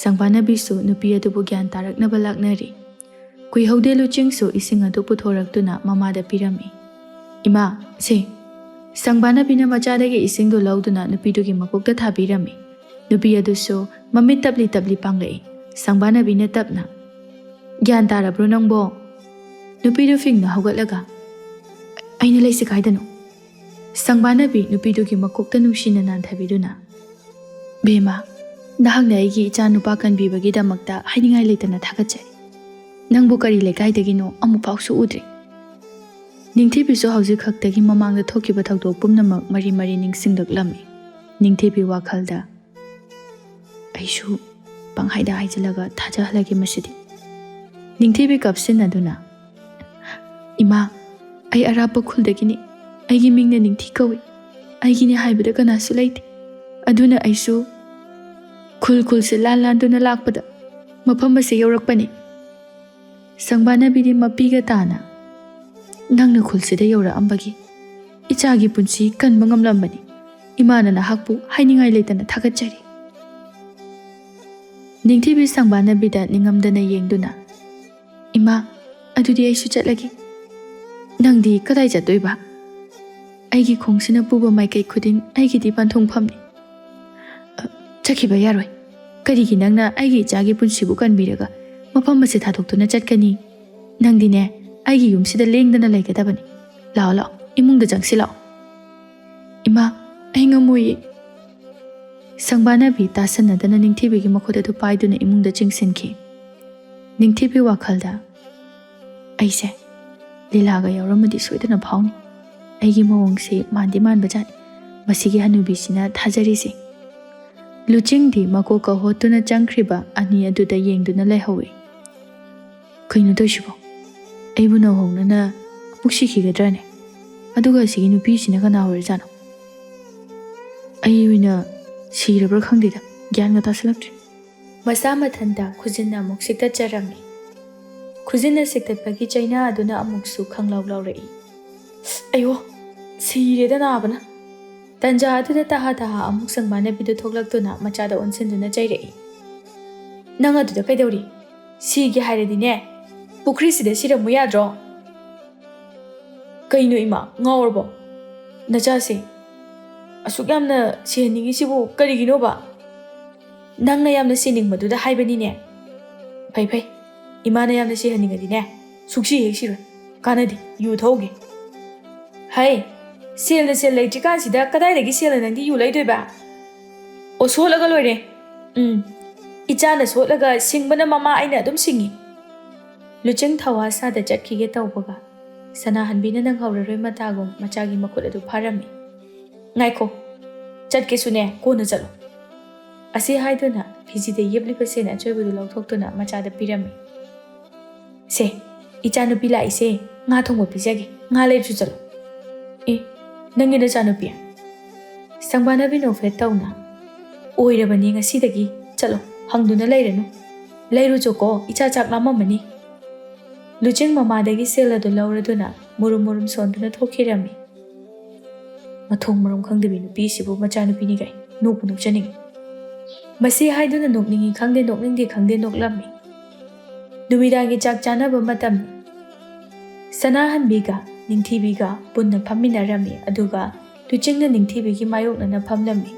ꯁꯪꯕꯥꯅꯕꯤꯁꯨ ꯅꯨꯄꯤ ꯑꯗꯨꯕꯨ ꯒ꯭ꯌꯥꯟ ꯇꯥꯔꯛꯅꯕ ꯂꯥꯛꯅꯔꯤ꯫ ꯀꯨꯏꯍꯧꯗꯦ ꯂꯨꯆꯤꯡꯁꯨ ꯏꯁꯤꯡ ꯑꯗꯨ ꯄꯨꯊꯣꯔꯛꯇꯨꯅ ꯃꯃꯥꯗ ꯄꯤꯔꯝꯃꯤ꯫ "ꯏꯃꯥ, ꯁꯦ." ꯁꯪꯕꯥꯅꯕꯤꯅ ꯃꯆꯥꯗꯒꯤ ꯏꯁꯤꯡꯗꯨ ꯂꯧꯗꯨꯅ ꯅꯨꯄꯤꯗꯨꯒꯤ ꯃꯀꯣꯛꯇ ꯊꯥꯕꯤꯔꯝꯃꯤ꯫ ꯅꯨꯄꯤ ꯑꯗꯨꯁꯨ ꯃꯃꯤꯠ ꯇꯞꯂꯤ ꯇꯞꯂꯤ ꯄꯥꯡꯂꯛꯏ꯫ ꯁꯪꯕꯥꯅꯕꯤꯅ ꯇꯞꯅ, "ꯒ꯭ꯌꯥꯟ ꯇꯥꯔꯕ꯭ꯔꯣ ꯅꯪꯕꯣ?" ꯅꯨꯄꯤꯗꯨ ꯐꯤꯡꯅ ꯍꯧꯒꯠꯂꯒ, "ꯑꯩꯅ ꯂꯩꯁꯤ ꯀꯥꯏꯗꯅꯣ?" ꯁꯪꯕꯥꯅꯕꯤ ꯅꯨꯄꯤꯗꯨꯒꯤ ꯃꯀꯣꯛꯇ ꯅꯨꯡꯁꯤꯅ ꯅꯥꯟꯊꯕꯤꯗꯨꯅ, "ꯕꯦꯝꯃꯥ, ꯅꯍꯥꯛꯅ ꯑꯩꯒꯤ ꯏꯆꯥ ꯅꯨꯄꯥ ꯀꯟꯕꯤꯕꯒꯤꯗꯃꯛꯇ ꯍꯥꯏꯅꯤꯡꯉꯥꯏ ꯂꯩꯇꯅ ꯊꯥꯒꯠꯆꯔꯤ꯫ ꯅꯪꯕꯨ ꯀꯔꯤ ꯂꯩꯀꯥꯏꯗꯒꯤꯅꯣ ꯑꯃꯨꯛꯐꯥꯎꯁꯨ ꯎꯗ꯭ꯔꯤ." ꯅꯤꯡꯊꯤꯕꯤꯁꯨ ꯍꯧꯖꯤꯛ ꯈꯛꯇꯒꯤ ꯃꯃꯥꯡꯗ ꯊꯣꯛꯈꯤꯕ ꯊꯧꯗꯣꯛ ꯄꯨꯝꯅꯃꯛ ꯃꯔꯤ ꯃꯔꯤ ꯅꯤꯡꯁꯤꯡꯂꯛꯂꯝꯃꯤ꯫ ꯅꯤꯡꯊꯤꯕꯤ ꯋꯥꯈꯜꯗ, "ꯑꯩꯁꯨ ꯄꯪꯍꯥꯏꯗ ꯍꯥꯏꯖꯤꯜꯂꯒ ꯊꯥꯖꯍꯜꯂꯒꯦ ꯃꯁꯤꯗꯤ." ꯅꯤꯡꯊꯤꯕꯤ ꯀꯞꯁꯤꯟꯅꯗꯨꯅ, "ꯏꯃꯥ, ꯑꯩ ꯑꯔꯥꯞꯄ ꯈꯨꯜꯗꯒꯤꯅꯤ. ꯑꯩꯒꯤ ꯃꯤꯡꯅ ꯅꯤꯡꯊꯤ ꯀꯧꯏ. ꯑꯩꯒꯤꯅꯤ ꯍꯥꯏꯕꯗ ꯀꯅꯥꯁꯨ ꯂꯩꯇꯦ. ꯑꯗꯨꯅ ꯑꯩꯁꯨ ꯈꯨꯜꯁꯦ ꯂꯥꯟꯗꯨꯅ ꯂꯥꯛꯄꯗ ꯃꯐꯝ ꯑꯁꯤ ꯌꯧꯔꯛꯄꯅꯤ." ꯁꯪꯕꯥꯅꯕꯤꯗꯤ ꯃꯄꯤꯒ ꯇꯥꯅ, "ꯅꯪꯅ ꯈꯨꯜꯁꯤꯗ ꯌꯧꯔꯛꯑꯝꯕꯒꯤ ꯏꯆꯥꯒꯤ ꯄꯨꯟꯁꯤ ꯀꯟꯕ ꯉꯝꯂꯝꯕꯅꯤ. ꯏꯃꯥꯅ ꯅꯍꯥꯛꯄꯨ ꯍꯥꯏꯅꯤꯡꯉꯥꯏ ꯂꯩꯇꯅ ꯊꯥꯒꯠꯆꯔꯤ." ꯅꯤꯡꯊꯤꯕꯤ ꯁꯪꯕꯥꯅꯕꯤꯗ ꯅꯤꯡꯉꯝꯗꯅ ꯌꯦꯡꯗꯨꯅ, "ꯏꯃꯥ, ꯑꯗꯨꯗꯤ ꯑꯩꯁꯨ ꯆꯠꯂꯒꯦ." "ꯅꯪꯗꯤ ꯀꯗꯥꯏ ꯆꯠꯇꯣꯏꯕ?" "ꯑꯩꯒꯤ ꯈꯣꯡꯁꯤꯅ ꯄꯨꯕ ꯃꯥꯏꯀꯩ ꯈꯨꯗꯤꯡ ꯑꯩꯒꯤꯗꯤ ꯄꯟꯊꯨꯡꯐꯝꯅꯤ." "ꯆꯠꯈꯤꯕ ꯌꯥꯔꯣꯏ. ꯀꯔꯤꯒꯤ ꯅꯪꯅ ꯑꯩꯒꯤ ꯏꯆꯥꯒꯤ ꯄꯨꯟꯁꯤꯕꯨ ꯀꯟꯕꯤꯔꯒ ꯃꯐꯝ ꯑꯁꯤ ꯊꯥꯗꯣꯛꯇꯨꯅ ꯆꯠꯀꯅꯤ? ꯅꯪꯗꯤꯅꯦ ꯑꯩꯒꯤ ꯌꯨꯝꯁꯤꯗ ꯂꯦꯡꯗꯅ ꯂꯩꯒꯗꯕꯅꯤ. ꯂꯥꯛꯑꯣ ꯂꯥꯛꯑꯣ, ꯏꯃꯨꯡꯗ ꯆꯪꯁꯤꯜꯂꯛꯑꯣ." "ꯏꯃꯥ, ꯑꯩ ꯉꯝꯃꯣꯏꯌꯦ." ꯁꯪꯕꯥꯅꯕꯤ ꯇꯥꯁꯟꯅꯗꯅ ꯅꯤꯡꯊꯤꯕꯤꯒꯤ ꯃꯈꯨꯠ ꯑꯗꯨ ꯄꯥꯏꯗꯨꯅ ꯏꯃꯨꯡꯗ ꯆꯤꯡꯁꯤꯟꯈꯤ꯫ ꯅꯤꯡꯊꯤꯕꯤ ꯋꯥꯈꯜꯗ, "ꯑꯩꯁꯦ ꯂꯤꯂꯥꯒ ꯌꯥꯎꯔꯝꯃꯗꯤ ꯁꯣꯏꯗꯅ ꯐꯥꯎꯅꯤ. ꯑꯩꯒꯤ ꯃꯑꯣꯡꯁꯤ ꯃꯥꯟꯗꯤ ꯃꯥꯟꯕꯖꯥꯠꯅꯤ ꯃꯁꯤꯒꯤ ꯍꯅꯨꯕꯤꯁꯤꯅ ꯊꯥꯖꯔꯤꯁꯦ." ꯂꯨꯆꯤꯡꯗꯤ ꯃꯀꯣꯛꯀ ꯍꯣꯠꯇꯨꯅ ꯆꯪꯈ꯭ꯔꯤꯕ ꯑꯅꯤ ꯑꯗꯨꯗ ꯌꯦꯡꯗꯨꯅ ꯂꯩꯍꯧꯏ꯫ "ꯀꯩꯅꯣ ꯇꯧꯏꯁꯤꯕꯣ? ꯑꯩꯕꯨ ꯅꯧꯍꯧꯅꯅ ꯑꯃꯨꯛ ꯁꯤꯈꯤꯒꯗ꯭ꯔꯅꯦ? ꯑꯗꯨꯒ ꯑꯁꯤꯒꯤ ꯅꯨꯄꯤꯁꯤꯅ ꯀꯅꯥ ꯑꯣꯏꯔꯖꯥꯠꯅꯣ? ꯑꯩ ꯑꯣꯏꯅ ꯁꯤꯔꯕ꯭ꯔꯥ ꯈꯪꯗꯦꯗ, ꯒ꯭ꯌꯥꯟꯒ ꯇꯥꯁꯤꯜꯂꯛꯇ꯭ꯔꯦ." ꯃꯁꯥ ꯃꯊꯟꯇ ꯈꯨꯖꯤꯟꯅ ꯑꯃꯨꯛ ꯁꯤꯛꯇꯠꯆꯔꯝꯃꯤ꯫ ꯈꯨꯖꯤꯟꯅ ꯁꯤꯛꯇꯠꯄꯒꯤ ꯆꯩꯅꯥ ꯑꯗꯨꯅ ꯑꯃꯨꯛꯁꯨ ꯈꯪꯂꯥꯎ ꯂꯥꯎꯔꯛꯏ꯫ "ꯑꯌꯣ, ꯁꯤꯔꯦꯗ ꯅꯥꯕꯅ." ꯇꯟꯖꯥ ꯑꯗꯨꯗ ꯇꯍꯥ ꯑꯃꯨꯛ ꯁꯪꯕꯥꯅꯕꯤꯗꯨ ꯊꯣꯛꯂꯛꯇꯨꯅ ꯃꯆꯥꯗ ꯑꯣꯟꯁꯤꯟꯗꯨꯅ ꯆꯩꯔꯛꯏ꯫ "ꯅꯪ ꯑꯗꯨꯗ ꯀꯩꯗꯧꯔꯤ? ꯁꯤꯒꯦ ꯍꯥꯏꯔꯗꯤꯅꯦ ꯄꯨꯈ꯭ꯔꯤꯁꯤꯗ ꯁꯤꯔꯝꯃꯨ ꯌꯥꯗ꯭ꯔꯣ?" "ꯀꯩꯅꯣ ꯏꯃꯥ, ꯉꯥꯎꯔꯕꯣ? ꯅꯆꯥꯁꯦ ꯑꯁꯨꯛ ꯌꯥꯝꯅ ꯁꯤꯍꯟꯅꯤꯡꯉꯤꯁꯤꯕꯨ ꯀꯔꯤꯒꯤꯅꯣꯕ?" "ꯅꯪꯅ ꯌꯥꯝꯅ ꯁꯤꯅꯤꯡꯕꯗꯨꯗ ꯍꯥꯏꯕꯅꯤꯅꯦ." "ꯐꯩ, ꯏꯃꯥꯅ ꯌꯥꯝꯅ ꯁꯤꯍꯟꯅꯤꯡꯉꯗꯤꯅꯦ ꯁꯨꯛꯁꯤ ꯍꯦꯛ ꯁꯤꯔꯣꯏ. ꯀꯥꯟꯅꯗꯦ, ꯌꯨ ꯊꯛꯎꯒꯦ." "ꯍꯩ, ꯁꯦꯜꯅ ꯁꯦꯜ ꯂꯩꯇ꯭ꯔꯤꯀꯥꯟꯁꯤꯗ ꯀꯗꯥꯏꯗꯒꯤ ꯁꯦꯜꯅ ꯅꯪꯗꯤ ꯌꯨ ꯂꯩꯗꯣꯏꯕ? ꯑꯣ, ꯁꯣꯠꯂꯒ ꯂꯣꯏꯔꯦ. ꯏꯆꯥꯅ ꯁꯣꯠꯂꯒ ꯁꯤꯡꯕꯅ ꯃꯃꯥ ꯑꯩꯅ ꯑꯗꯨꯝ ꯁꯤꯡꯉꯤ." ꯂꯨꯆꯤꯡ ꯊꯋꯥꯁꯥꯗ ꯆꯠꯈꯤꯒꯦ ꯇꯧꯕꯒ ꯁꯅꯥꯍꯟꯕꯤꯅ ꯅꯪꯍꯧꯔꯔꯣꯏ ꯃꯇꯥꯒꯨꯝ ꯃꯆꯥꯒꯤ ꯃꯈꯨꯠ ꯑꯗꯨ ꯐꯥꯔꯝꯃꯤ꯫ "ꯉꯥꯏꯈꯣ, ꯆꯠꯀꯦꯁꯨꯅꯦ ꯀꯣꯟꯅ ꯆꯠꯂꯣ." ꯑꯁꯤ ꯍꯥꯏꯗꯨꯅ ꯐꯤꯖꯤꯗ ꯌꯦꯞꯂꯤꯕ ꯁꯦꯟ ꯑꯆꯣꯏꯕꯗꯨ ꯂꯧꯊꯣꯛꯇꯨꯅ ꯃꯆꯥꯗ ꯄꯤꯔꯝꯃꯤ꯫ "ꯁꯦ, ꯏꯆꯥꯅꯨꯄꯤ ꯂꯥꯛꯏꯁꯦ ꯉꯥ ꯊꯣꯡꯕ ꯄꯤꯖꯒꯦ. ꯉꯥ ꯂꯩꯔꯁꯨ ꯆꯠꯂꯣ." "ꯑꯦ, ꯅꯪꯒꯤ ꯅꯆꯥꯅꯨꯄꯤ?" ꯁꯪꯕꯥꯅꯕꯤ ꯅꯣꯛꯐꯦꯠ ꯇꯧꯅ, "ꯑꯣꯏꯔꯕꯅꯤ ꯉꯁꯤꯗꯒꯤ. ꯆꯠꯂꯣ, ꯍꯪꯗꯨꯅ ꯂꯩꯔꯅꯨ. ꯂꯩꯔꯨꯆꯣꯀꯣ, ꯏꯆꯥ ꯆꯥꯛ ꯂꯥꯝꯃꯝꯃꯅꯤ." ꯂꯨꯆꯤꯡ ꯃꯃꯥꯗꯒꯤ ꯁꯦꯜ ꯑꯗꯨ ꯂꯧꯔꯗꯨꯅ ꯃꯨꯔꯨꯝ ꯁꯣꯟꯗꯨꯅ ꯊꯣꯛꯈꯤꯔꯝꯃꯤ꯫ ꯃꯊꯣꯡ ꯃꯔꯝ ꯈꯪꯗꯕꯤ ꯅꯨꯄꯤꯁꯤꯕꯨ ꯃꯆꯥꯅꯨꯄꯤꯅꯤ ꯀꯥꯏ ꯅꯣꯛꯄꯨ ꯅꯣꯛꯆꯅꯤꯡꯉꯤ꯫ ꯃꯁꯤ ꯍꯥꯏꯗꯨꯅ ꯅꯣꯛꯅꯤꯡꯉꯤ ꯈꯪꯗꯦ ꯅꯣꯛꯅꯤꯡꯗꯦ ꯈꯪꯗꯦ ꯅꯣꯛꯂꯝꯃꯤ꯫ ꯅꯨꯃꯤꯗꯥꯡꯒꯤ ꯆꯥꯛ ꯆꯥꯅꯕ ꯃꯇꯝꯅꯤ꯫ ꯁꯅꯥꯍꯟꯕꯤꯒ ꯅꯤꯡꯊꯤꯕꯤꯒ ꯄꯨꯟꯅ ꯐꯝꯃꯤꯟꯅꯔꯝꯃꯤ, ꯑꯗꯨꯒ ꯂꯨꯆꯤꯡꯅ ꯅꯤꯡꯊꯤꯕꯤꯒꯤ ꯃꯥꯌꯣꯛꯅꯅ ꯐꯝꯂꯝꯃꯤ꯫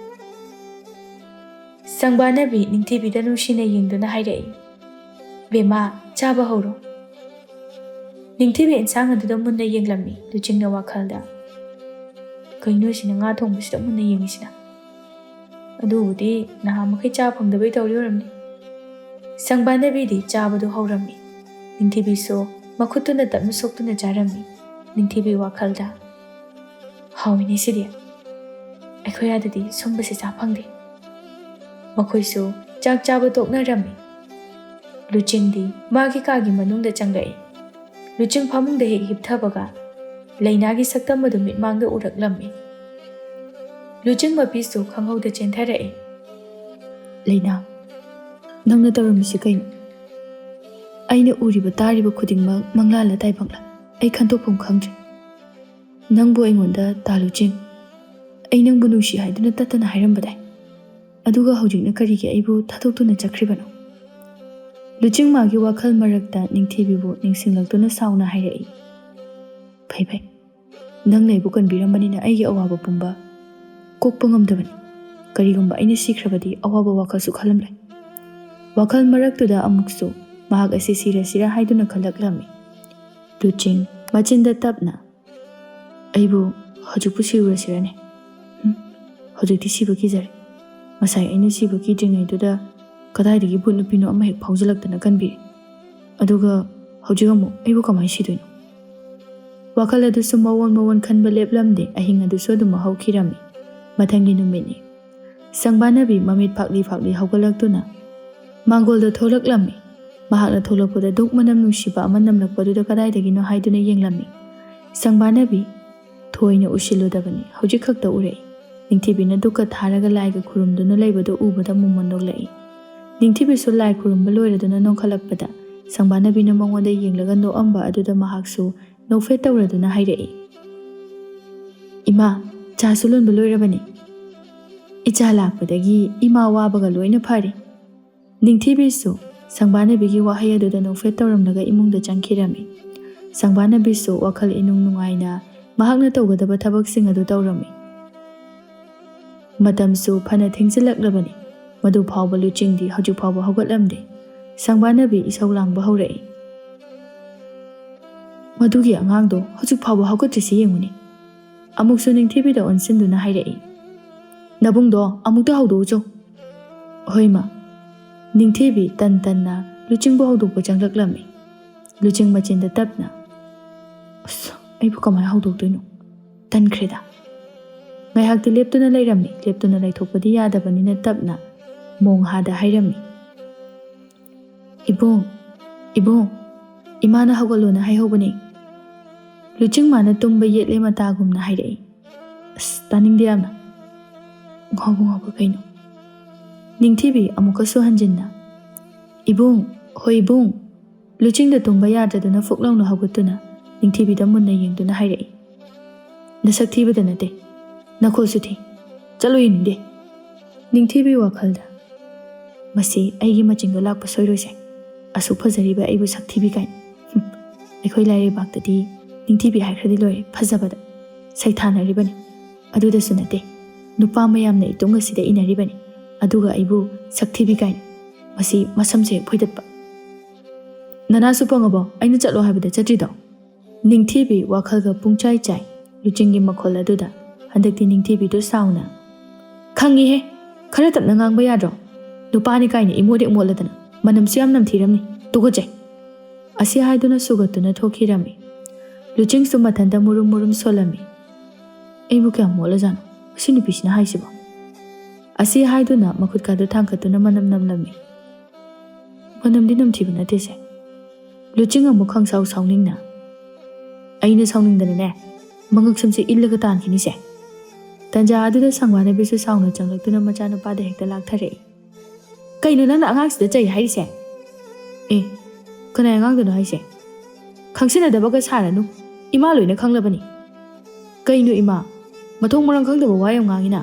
ꯁꯪꯕꯥꯅꯕꯤ ꯅꯤꯡꯊꯤꯕꯤꯗ ꯅꯨꯡꯁꯤꯅ ꯌꯦꯡꯗꯨꯅ ꯍꯥꯏꯔꯛꯏ, "ꯕꯦꯝꯃꯥ, ꯆꯥꯕ ꯍꯧꯔꯣ." ꯅꯤꯡꯊꯤꯕꯤ ꯏꯟꯁꯥꯡ ꯑꯗꯨꯗ ꯃꯨꯟꯅ ꯌꯦꯡꯂꯝꯃꯤ꯫ ꯂꯨꯆꯤꯡꯅ ꯋꯥꯈꯜꯗ, "ꯀꯩꯅꯣ ꯁꯤꯅ ꯉꯥ ꯊꯣꯡꯕꯁꯤꯗ ꯃꯨꯟꯅ ꯌꯦꯡꯉꯤꯁꯤꯅ? ꯑꯗꯨꯕꯨꯗꯤ ꯅꯍꯥꯟ ꯃꯈꯩ ꯆꯥ ꯐꯪꯗꯕꯩ ꯇꯧꯔꯤ ꯑꯣꯏꯔꯝꯅꯤ." ꯁꯪꯕꯥꯅꯕꯤꯗꯤ ꯆꯥꯕꯗꯨ ꯍꯧꯔꯝꯃꯤ꯫ ꯅꯤꯡꯊꯤꯕꯤꯁꯨ ꯃꯈꯨꯠꯇꯨꯅ ꯇꯞꯅ ꯁꯣꯛꯇꯨꯅ ꯆꯥꯔꯝꯃꯤ꯫ ꯅꯤꯡꯊꯤꯕꯤ ꯋꯥꯈꯜꯗ, "ꯍꯥꯎꯏꯅꯦ ꯁꯤꯗꯤ." ꯑꯩꯈꯣꯏ ꯑꯗꯨꯗꯤ ꯁꯨꯝꯕꯁꯤ ꯆꯥ ꯐꯪꯗꯦ꯫ ꯃꯈꯣꯏꯁꯨ ꯆꯥꯛ ꯆꯥꯕ ꯇꯣꯛꯅꯔꯝꯃꯤ꯫ ꯂꯨꯆꯤꯡꯗꯤ ꯃꯥꯒꯤ ꯀꯥꯒꯤ ꯃꯅꯨꯡꯗ ꯆꯪꯂꯛꯏ꯫ ꯂꯨꯆꯤꯡ ꯐꯃꯨꯡꯗ ꯍꯦꯛ ꯍꯤꯞꯊꯕꯒ ꯂꯩꯅꯥꯒꯤ ꯁꯛꯇꯝ ꯑꯗꯨ ꯃꯤꯠꯃꯥꯡꯗ ꯎꯔꯛꯂꯝꯃꯤ꯫ ꯂꯨꯆꯤꯡ ꯃꯄꯤꯁꯨ ꯈꯪꯍꯧꯗ ꯆꯦꯟꯊꯔꯛꯏ꯫ ꯂꯩꯅꯥ, ꯅꯪꯅ ꯇꯧꯔꯝꯃꯤꯁꯤ ꯀꯩꯅꯣ? ꯑꯩꯅ ꯎꯔꯤꯕ ꯇꯥꯔꯤꯕ ꯈꯨꯗꯤꯡꯃꯛ ꯃꯪꯂꯥꯟꯂ ꯇꯥꯏꯕꯪꯂ ꯑꯩ ꯈꯟꯗꯣꯛꯐꯝ ꯈꯪꯗ꯭ꯔꯦ꯫ ꯅꯪꯕꯨ ꯑꯩꯉꯣꯟꯗ ꯇꯥ ꯂꯨꯆꯤꯡ, ꯑꯩ ꯅꯪꯕꯨ ꯅꯨꯡꯁꯤ ꯍꯥꯏꯗꯨꯅ ꯇꯠꯇꯅ ꯍꯥꯏꯔꯝꯕꯗꯥꯏ, ꯑꯗꯨꯒ ꯍꯧꯖꯤꯛꯅ ꯀꯔꯤꯒꯤ ꯑꯩꯕꯨ ꯊꯥꯗꯣꯛꯇꯨꯅ ꯆꯠꯈ꯭ꯔꯤꯕꯅꯣ? ꯂꯨꯆꯤꯡ ꯃꯥꯒꯤ ꯋꯥꯈꯜ ꯃꯔꯛꯇ ꯅꯤꯡꯊꯤꯕꯤꯕꯨ ꯅꯤꯡꯁꯤꯡꯂꯛꯇꯨꯅ ꯁꯥꯎꯅ ꯍꯥꯏꯔꯛꯏ꯫ ꯐꯩ, ꯅꯪꯅ ꯑꯩꯕꯨ ꯀꯟꯕꯤꯔꯝꯕꯅꯤꯅ ꯑꯩꯒꯤ ꯑꯋꯥꯕ ꯄꯨꯝꯕ ꯀꯣꯛꯄ ꯉꯝꯗꯕꯅꯤ꯫ ꯀꯔꯤꯒꯨꯝꯕ ꯑꯩꯅ ꯁꯤꯈ꯭ꯔꯕꯗꯤ ꯑꯋꯥꯕ ꯋꯥꯈꯜꯁꯨ ꯈꯜꯂꯝꯂꯣꯏ꯫ ꯋꯥꯈꯜ ꯃꯔꯛꯇꯨꯗ ꯑꯃꯨꯛꯁꯨ ꯃꯍꯥꯛ ꯑꯁꯤ ꯁꯤꯔꯁꯤꯔ ꯍꯥꯏꯗꯨꯅ ꯈꯜꯂꯛꯂꯝꯃꯤ꯫ ꯂꯨꯆꯤꯡ ꯃꯆꯤꯟꯗ ꯇꯞꯅ, ꯑꯩꯕꯨ ꯍꯧꯖꯤꯛꯄꯨ ꯁꯤꯔꯨꯔꯁꯤꯔꯅꯦ? ꯍꯧꯖꯤꯛꯇꯤ ꯁꯤꯕ ꯀꯤꯖꯔꯦ꯫ ꯉꯁꯥꯏ ꯑꯩꯅ ꯁꯤꯕ ꯀꯤꯗ꯭ꯔꯤꯉꯩꯗꯨꯗ ꯀꯗꯥꯏꯗꯒꯤ ꯚꯨꯠ ꯅꯨꯄꯤꯅꯣ ꯑꯃ ꯍꯦꯛ ꯐꯥꯎꯖꯤꯜꯂꯛꯇꯅ ꯀꯟꯕꯤꯔꯦ꯫ ꯑꯗꯨꯒ ꯍꯧꯖꯤꯛ ꯑꯃꯨꯛ ꯑꯩꯕꯨ ꯀꯃꯥꯏꯅ ꯁꯤꯗꯣꯏꯅꯣ? ꯋꯥꯈꯜ ꯑꯗꯨꯁꯨ ꯃꯑꯣꯟ ꯈꯟꯕ ꯂꯦꯞꯂꯝꯗꯦ꯫ ꯑꯍꯤꯡ ꯑꯗꯨꯁꯨ ꯑꯗꯨꯝ ꯍꯧꯈꯤꯔꯝꯃꯤ꯫ ꯃꯊꯪꯒꯤ ꯅꯨꯃꯤꯠꯅꯤ꯫ ꯁꯪꯕꯥꯅꯕꯤ ꯃꯃꯤꯠ ꯐꯥꯛꯂꯤ ꯍꯧꯒꯠꯂꯛꯇꯨꯅ ꯃꯥꯡꯒꯣꯜꯗ ꯊꯣꯛꯂꯛꯂꯝꯃꯤ꯫ ꯃꯍꯥꯛꯅ ꯊꯣꯛꯂꯛꯄꯗ ꯙꯨꯛ ꯃꯅꯝ ꯅꯨꯡꯁꯤꯕ ꯑꯃ ꯅꯝꯂꯛꯄꯗꯨꯗ ꯀꯗꯥꯏꯗꯒꯤꯅꯣ ꯍꯥꯏꯗꯨꯅ ꯌꯦꯡꯂꯝꯃꯤ꯫ ꯁꯪꯕꯥꯅꯕꯤ ꯊꯣꯏꯅ ꯎꯁꯤꯜꯂꯨꯗꯕꯅꯤ, ꯍꯧꯖꯤꯛ ꯈꯛꯇ ꯎꯔꯛꯏ꯫ ꯅꯤꯡꯊꯤꯕꯤꯅ ꯙꯨꯛꯀ ꯊꯥꯔꯒ ꯂꯥꯏꯒ ꯈꯨꯔꯨꯝꯗꯨꯅ ꯂꯩꯕꯗꯨ ꯎꯕꯗ ꯃꯨꯃꯟ ꯅꯣꯛꯂꯛꯏ꯫ ꯅꯤꯡꯊꯤꯕꯤꯁꯨ ꯂꯥꯏ ꯈꯨꯔꯨꯝꯕ ꯂꯣꯏꯔꯗꯨꯅ ꯅꯣꯡꯈꯠꯂꯛꯄꯗ ꯁꯪꯕꯥꯅꯕꯤꯅ ꯃꯉꯣꯟꯗ ꯌꯦꯡꯂꯒ ꯅꯣꯛꯑꯝꯕ ꯑꯗꯨꯗ ꯃꯍꯥꯛꯁꯨ ꯅꯣꯛꯐꯦꯠ ꯇꯧꯔꯗꯨꯅ ꯍꯥꯏꯔꯛꯏ꯫ ꯏꯃꯥ, ꯆꯥꯁꯨ ꯂꯣꯟꯕ ꯂꯣꯏꯔꯕꯅꯤ꯫ ꯏꯆꯥ ꯂꯥꯛꯄꯗꯒꯤ ꯏꯃꯥ ꯋꯥꯕꯒ ꯂꯣꯏꯅ ꯐꯔꯦ꯫ ꯅꯤꯡꯊꯤꯕꯤꯁꯨ ꯁꯪꯕꯥꯅꯕꯤꯒꯤ ꯋꯥꯍꯩ ꯑꯗꯨꯗ ꯅꯣꯛꯐꯦꯠ ꯇꯧꯔꯝꯂꯒ ꯏꯃꯨꯡꯗ ꯆꯪꯈꯤꯔꯝꯃꯤ꯫ ꯁꯪꯕꯥꯅꯕꯤꯁꯨ ꯋꯥꯈꯜ ꯏꯅꯨꯡ ꯅꯨꯡꯉꯥꯏꯅ ꯃꯍꯥꯛꯅ ꯇꯧꯒꯗꯕ ꯊꯕꯛꯁꯤꯡ ꯑꯗꯨ ꯇꯧꯔꯝꯃꯤ꯫ ꯃꯇꯝꯁꯨ ꯐꯅ ꯊꯦꯡꯖꯤꯜꯂꯛꯂꯕꯅꯤ꯫ ꯃꯗꯨ ꯐꯥꯎꯕ ꯂꯨꯆꯤꯡꯗꯤ ꯍꯧꯖꯤꯛ ꯐꯥꯎꯕ ꯍꯧꯒꯠꯂꯝꯗꯦ꯫ ꯁꯪꯕꯥꯅꯕꯤ ꯏꯁꯧ ꯂꯥꯡꯕ ꯍꯧꯔꯛꯏ꯫ ꯃꯗꯨꯒꯤ ꯑꯉꯥꯡꯗꯣ ꯍꯧꯖꯤꯛ ꯐꯥꯎꯕ ꯍꯧꯒꯠꯇ꯭ꯔꯤꯁꯤ ꯌꯦꯡꯉꯨꯅꯦ꯫ ꯑꯃꯨꯛꯁꯨ ꯅꯤꯡꯊꯤꯕꯤꯗ ꯑꯣꯟꯁꯤꯟꯗꯨꯅ ꯍꯥꯏꯔꯛꯏ꯫ ꯅꯕꯨꯡꯗꯣ ꯑꯃꯨꯛꯇ ꯍꯧꯗꯣꯛꯎꯆꯣ꯫ ꯍꯣꯏ ꯃꯥ꯫ ꯅꯤꯡꯊꯤꯕꯤ ꯇꯟꯅ ꯂꯨꯆꯤꯡꯕꯨ ꯍꯧꯗꯣꯛꯄ ꯆꯪꯂꯛꯂꯝꯃꯤ꯫ ꯂꯨꯆꯤꯡ ꯃꯆꯤꯟꯗ ꯇꯞꯅ, ꯑꯁ, ꯑꯩꯕꯨ ꯀꯃꯥꯏꯅ ꯍꯧꯗꯣꯛꯇꯣꯏꯅꯣ? ꯇꯟꯈ꯭ꯔꯦꯗ꯫ ꯉꯥꯏꯍꯥꯛꯇꯤ ꯂꯦꯞꯇꯨꯅ ꯂꯩꯔꯝꯃꯤ꯫ ꯂꯦꯞꯇꯨꯅ ꯂꯩꯊꯣꯛꯄꯗꯤ ꯌꯥꯗꯕꯅꯤꯅ ꯇꯞꯅ ꯃꯣꯡꯍꯥꯗ ꯍꯥꯏꯔꯝꯃꯤ꯫ ꯏꯕꯨꯡ, ꯏꯃꯥꯅ ꯍꯧꯒꯠꯂꯣꯅ ꯍꯥꯏꯍꯧꯕꯅꯦ꯫ ꯂꯨꯆꯤꯡ ꯃꯥꯅ ꯇꯨꯝꯕ ꯌꯦꯠꯂꯦ ꯃꯇꯥꯒꯨꯝꯅ ꯍꯥꯏꯔꯛꯏ꯫ ꯑꯁ, ꯇꯥꯅꯤꯡꯗꯦ ꯌꯥꯝꯅ꯫ ꯉꯥꯎꯕ ꯀꯩꯅꯣ? ꯅꯤꯡꯊꯤꯕꯤ ꯑꯃꯨꯛꯀꯁꯨ ꯍꯟꯖꯤꯟꯅ, ꯏꯕꯨꯡ, ꯍꯣꯏ ꯏꯕꯨꯡ꯫ ꯂꯨꯆꯤꯡꯗ ꯇꯨꯝꯕ ꯌꯥꯗ꯭ꯔꯗꯨꯅ ꯐꯨꯛ ꯂꯥꯎꯅ ꯍꯧꯒꯠꯇꯨꯅ ꯅꯤꯡꯊꯤꯕꯤꯗ ꯃꯨꯟꯅ ꯌꯦꯡꯗꯨꯅ ꯍꯥꯏꯔꯛꯏ꯫ ꯅꯁꯛ ꯊꯤꯕꯗ ꯅꯠꯇꯦ, ꯅꯈꯣꯜꯁꯨ ꯊꯤ꯫ ꯆꯠꯂꯣ ꯌꯦꯡꯅꯤꯡꯗꯦ꯫ ꯅꯤꯡꯊꯤꯕꯤ ꯋꯥꯈꯜꯗ, ꯃꯁꯤ ꯑꯩꯒꯤ ꯃꯆꯤꯡꯗꯣ ꯂꯥꯛꯄ ꯁꯣꯏꯔꯣꯏꯁꯦ꯫ ꯑꯁꯨꯛ ꯐꯖꯔꯤꯕ ꯑꯩꯕꯨ ꯁꯛꯊꯤꯕꯤ ꯀꯥꯏꯅ꯫ ꯑꯩꯈꯣꯏ ꯂꯥꯏꯔꯩꯕꯥꯛꯇꯗꯤ ꯅꯤꯡꯊꯤꯕꯤ ꯍꯥꯏꯈ꯭ꯔꯗꯤ ꯂꯣꯏꯔꯦ, ꯐꯖꯕꯗ ꯁꯩꯊꯥꯅꯔꯤꯕꯅꯤ꯫ ꯑꯗꯨꯗꯁꯨ ꯅꯠꯇꯦ, ꯅꯨꯄꯥ ꯃꯌꯥꯝꯅ ꯏꯇꯨꯡ ꯑꯁꯤꯗ ꯏꯟꯅꯔꯤꯕꯅꯤ꯫ ꯑꯗꯨꯒ ꯑꯩꯕꯨ ꯁꯛꯊꯤꯕꯤ ꯀꯥꯏꯅ꯫ ꯃꯁꯤ ꯃꯁꯝꯁꯦ ꯐꯣꯏꯗꯠꯄ꯫ ꯅꯅꯥꯁꯨ ꯄꯪꯉꯕꯣ ꯑꯩꯅ ꯆꯠꯂꯣ ꯍꯥꯏꯕꯗ ꯆꯠꯇ꯭ꯔꯤꯗꯣ? ꯅꯤꯡꯊꯤꯕꯤ ꯋꯥꯈꯜꯒ ꯄꯨꯡꯆꯥꯏ ꯆꯥꯏ ꯂꯨꯆꯤꯡꯒꯤ ꯃꯈꯣꯜ ꯑꯗꯨꯗ꯫ ꯍꯟꯗꯛꯇꯤ ꯅꯤꯡꯊꯤꯕꯤꯗꯨ ꯁꯥꯎꯅ, ꯈꯪꯉꯤꯍꯦ, ꯈꯔ ꯇꯞꯅ ꯉꯥꯡꯕ ꯌꯥꯗ꯭ꯔꯣ? ꯅꯨꯄꯥꯅꯤ ꯀꯥꯏꯅ ꯏꯃꯣꯠ ꯃꯣꯠꯂꯗꯅ ꯃꯅꯝꯁꯨ ꯌꯥꯝ ꯅꯝꯊꯤꯔꯝꯅꯤ, ꯇꯨꯀꯠꯆꯩ꯫ ꯑꯁꯤ ꯍꯥꯏꯗꯨꯅ ꯁꯨꯒꯠꯇꯨꯅ ꯊꯣꯛꯈꯤꯔꯝꯃꯤ꯫ ꯂꯨꯆꯤꯡꯁꯨ ꯃꯊꯟꯇ ꯃꯨꯔꯨꯝ ꯁꯣꯜꯂꯝꯃꯤ꯫ ꯑꯩꯕꯨ ꯀꯌꯥꯝ ꯃꯣꯠꯂꯖꯥꯠꯅꯣ ꯑꯁꯤ ꯅꯨꯄꯤꯁꯤꯅ ꯍꯥꯏꯁꯤꯕꯣ? ꯑꯁꯤ ꯍꯥꯏꯗꯨꯅ ꯃꯈꯨꯠꯀꯥꯗꯨ ꯊꯥꯡꯀꯠꯇꯨꯅ ꯃꯅꯝ ꯅꯝꯂꯝꯃꯤ꯫ ꯃꯅꯝꯗꯤ ꯅꯝꯊꯤꯕ ꯅꯠꯇꯦꯁꯦ꯫ ꯂꯨꯆꯤꯡ ꯑꯃꯨꯛ ꯈꯪꯁꯥꯎ ꯁꯥꯎꯅꯤꯡꯅ, ꯑꯩꯅ ꯁꯥꯎꯅꯤꯡꯗꯅꯅꯦ ꯃꯉꯛ ꯁꯝꯁꯦ ꯏꯜꯂꯒ ꯇꯥꯟꯈꯤꯅꯤꯁꯦ꯫ ꯇꯟꯖꯥ ꯑꯗꯨꯗ ꯁꯪꯕꯥꯅꯕꯤꯁꯨ ꯁꯥꯎꯅ ꯆꯪꯂꯛꯇꯨꯅ ꯃꯆꯥꯅꯨꯄꯥꯗ ꯍꯦꯛꯇ ꯂꯥꯛꯊꯔꯛꯏ꯫ ꯀꯩꯅꯣ ꯅꯪꯅ ꯑꯉꯥꯡꯁꯤꯗ ꯆꯩ ꯍꯥꯏꯔꯤꯁꯦ? ꯀꯅꯥꯏ ꯑꯉꯥꯡꯗꯅꯣ ꯍꯥꯏꯁꯦ? ꯈꯪꯁꯤꯟꯅꯗꯕꯒ ꯁꯥꯔꯅꯨ, ꯏꯃꯥ ꯂꯣꯏꯅ ꯈꯪꯂꯕꯅꯤ꯫ ꯀꯩꯅꯣ ꯏꯃꯥ, ꯃꯊꯣꯡ ꯃꯔꯝ ꯈꯪꯗꯕ ꯋꯥ ꯌꯥꯝ ꯉꯥꯡꯉꯤꯅ꯫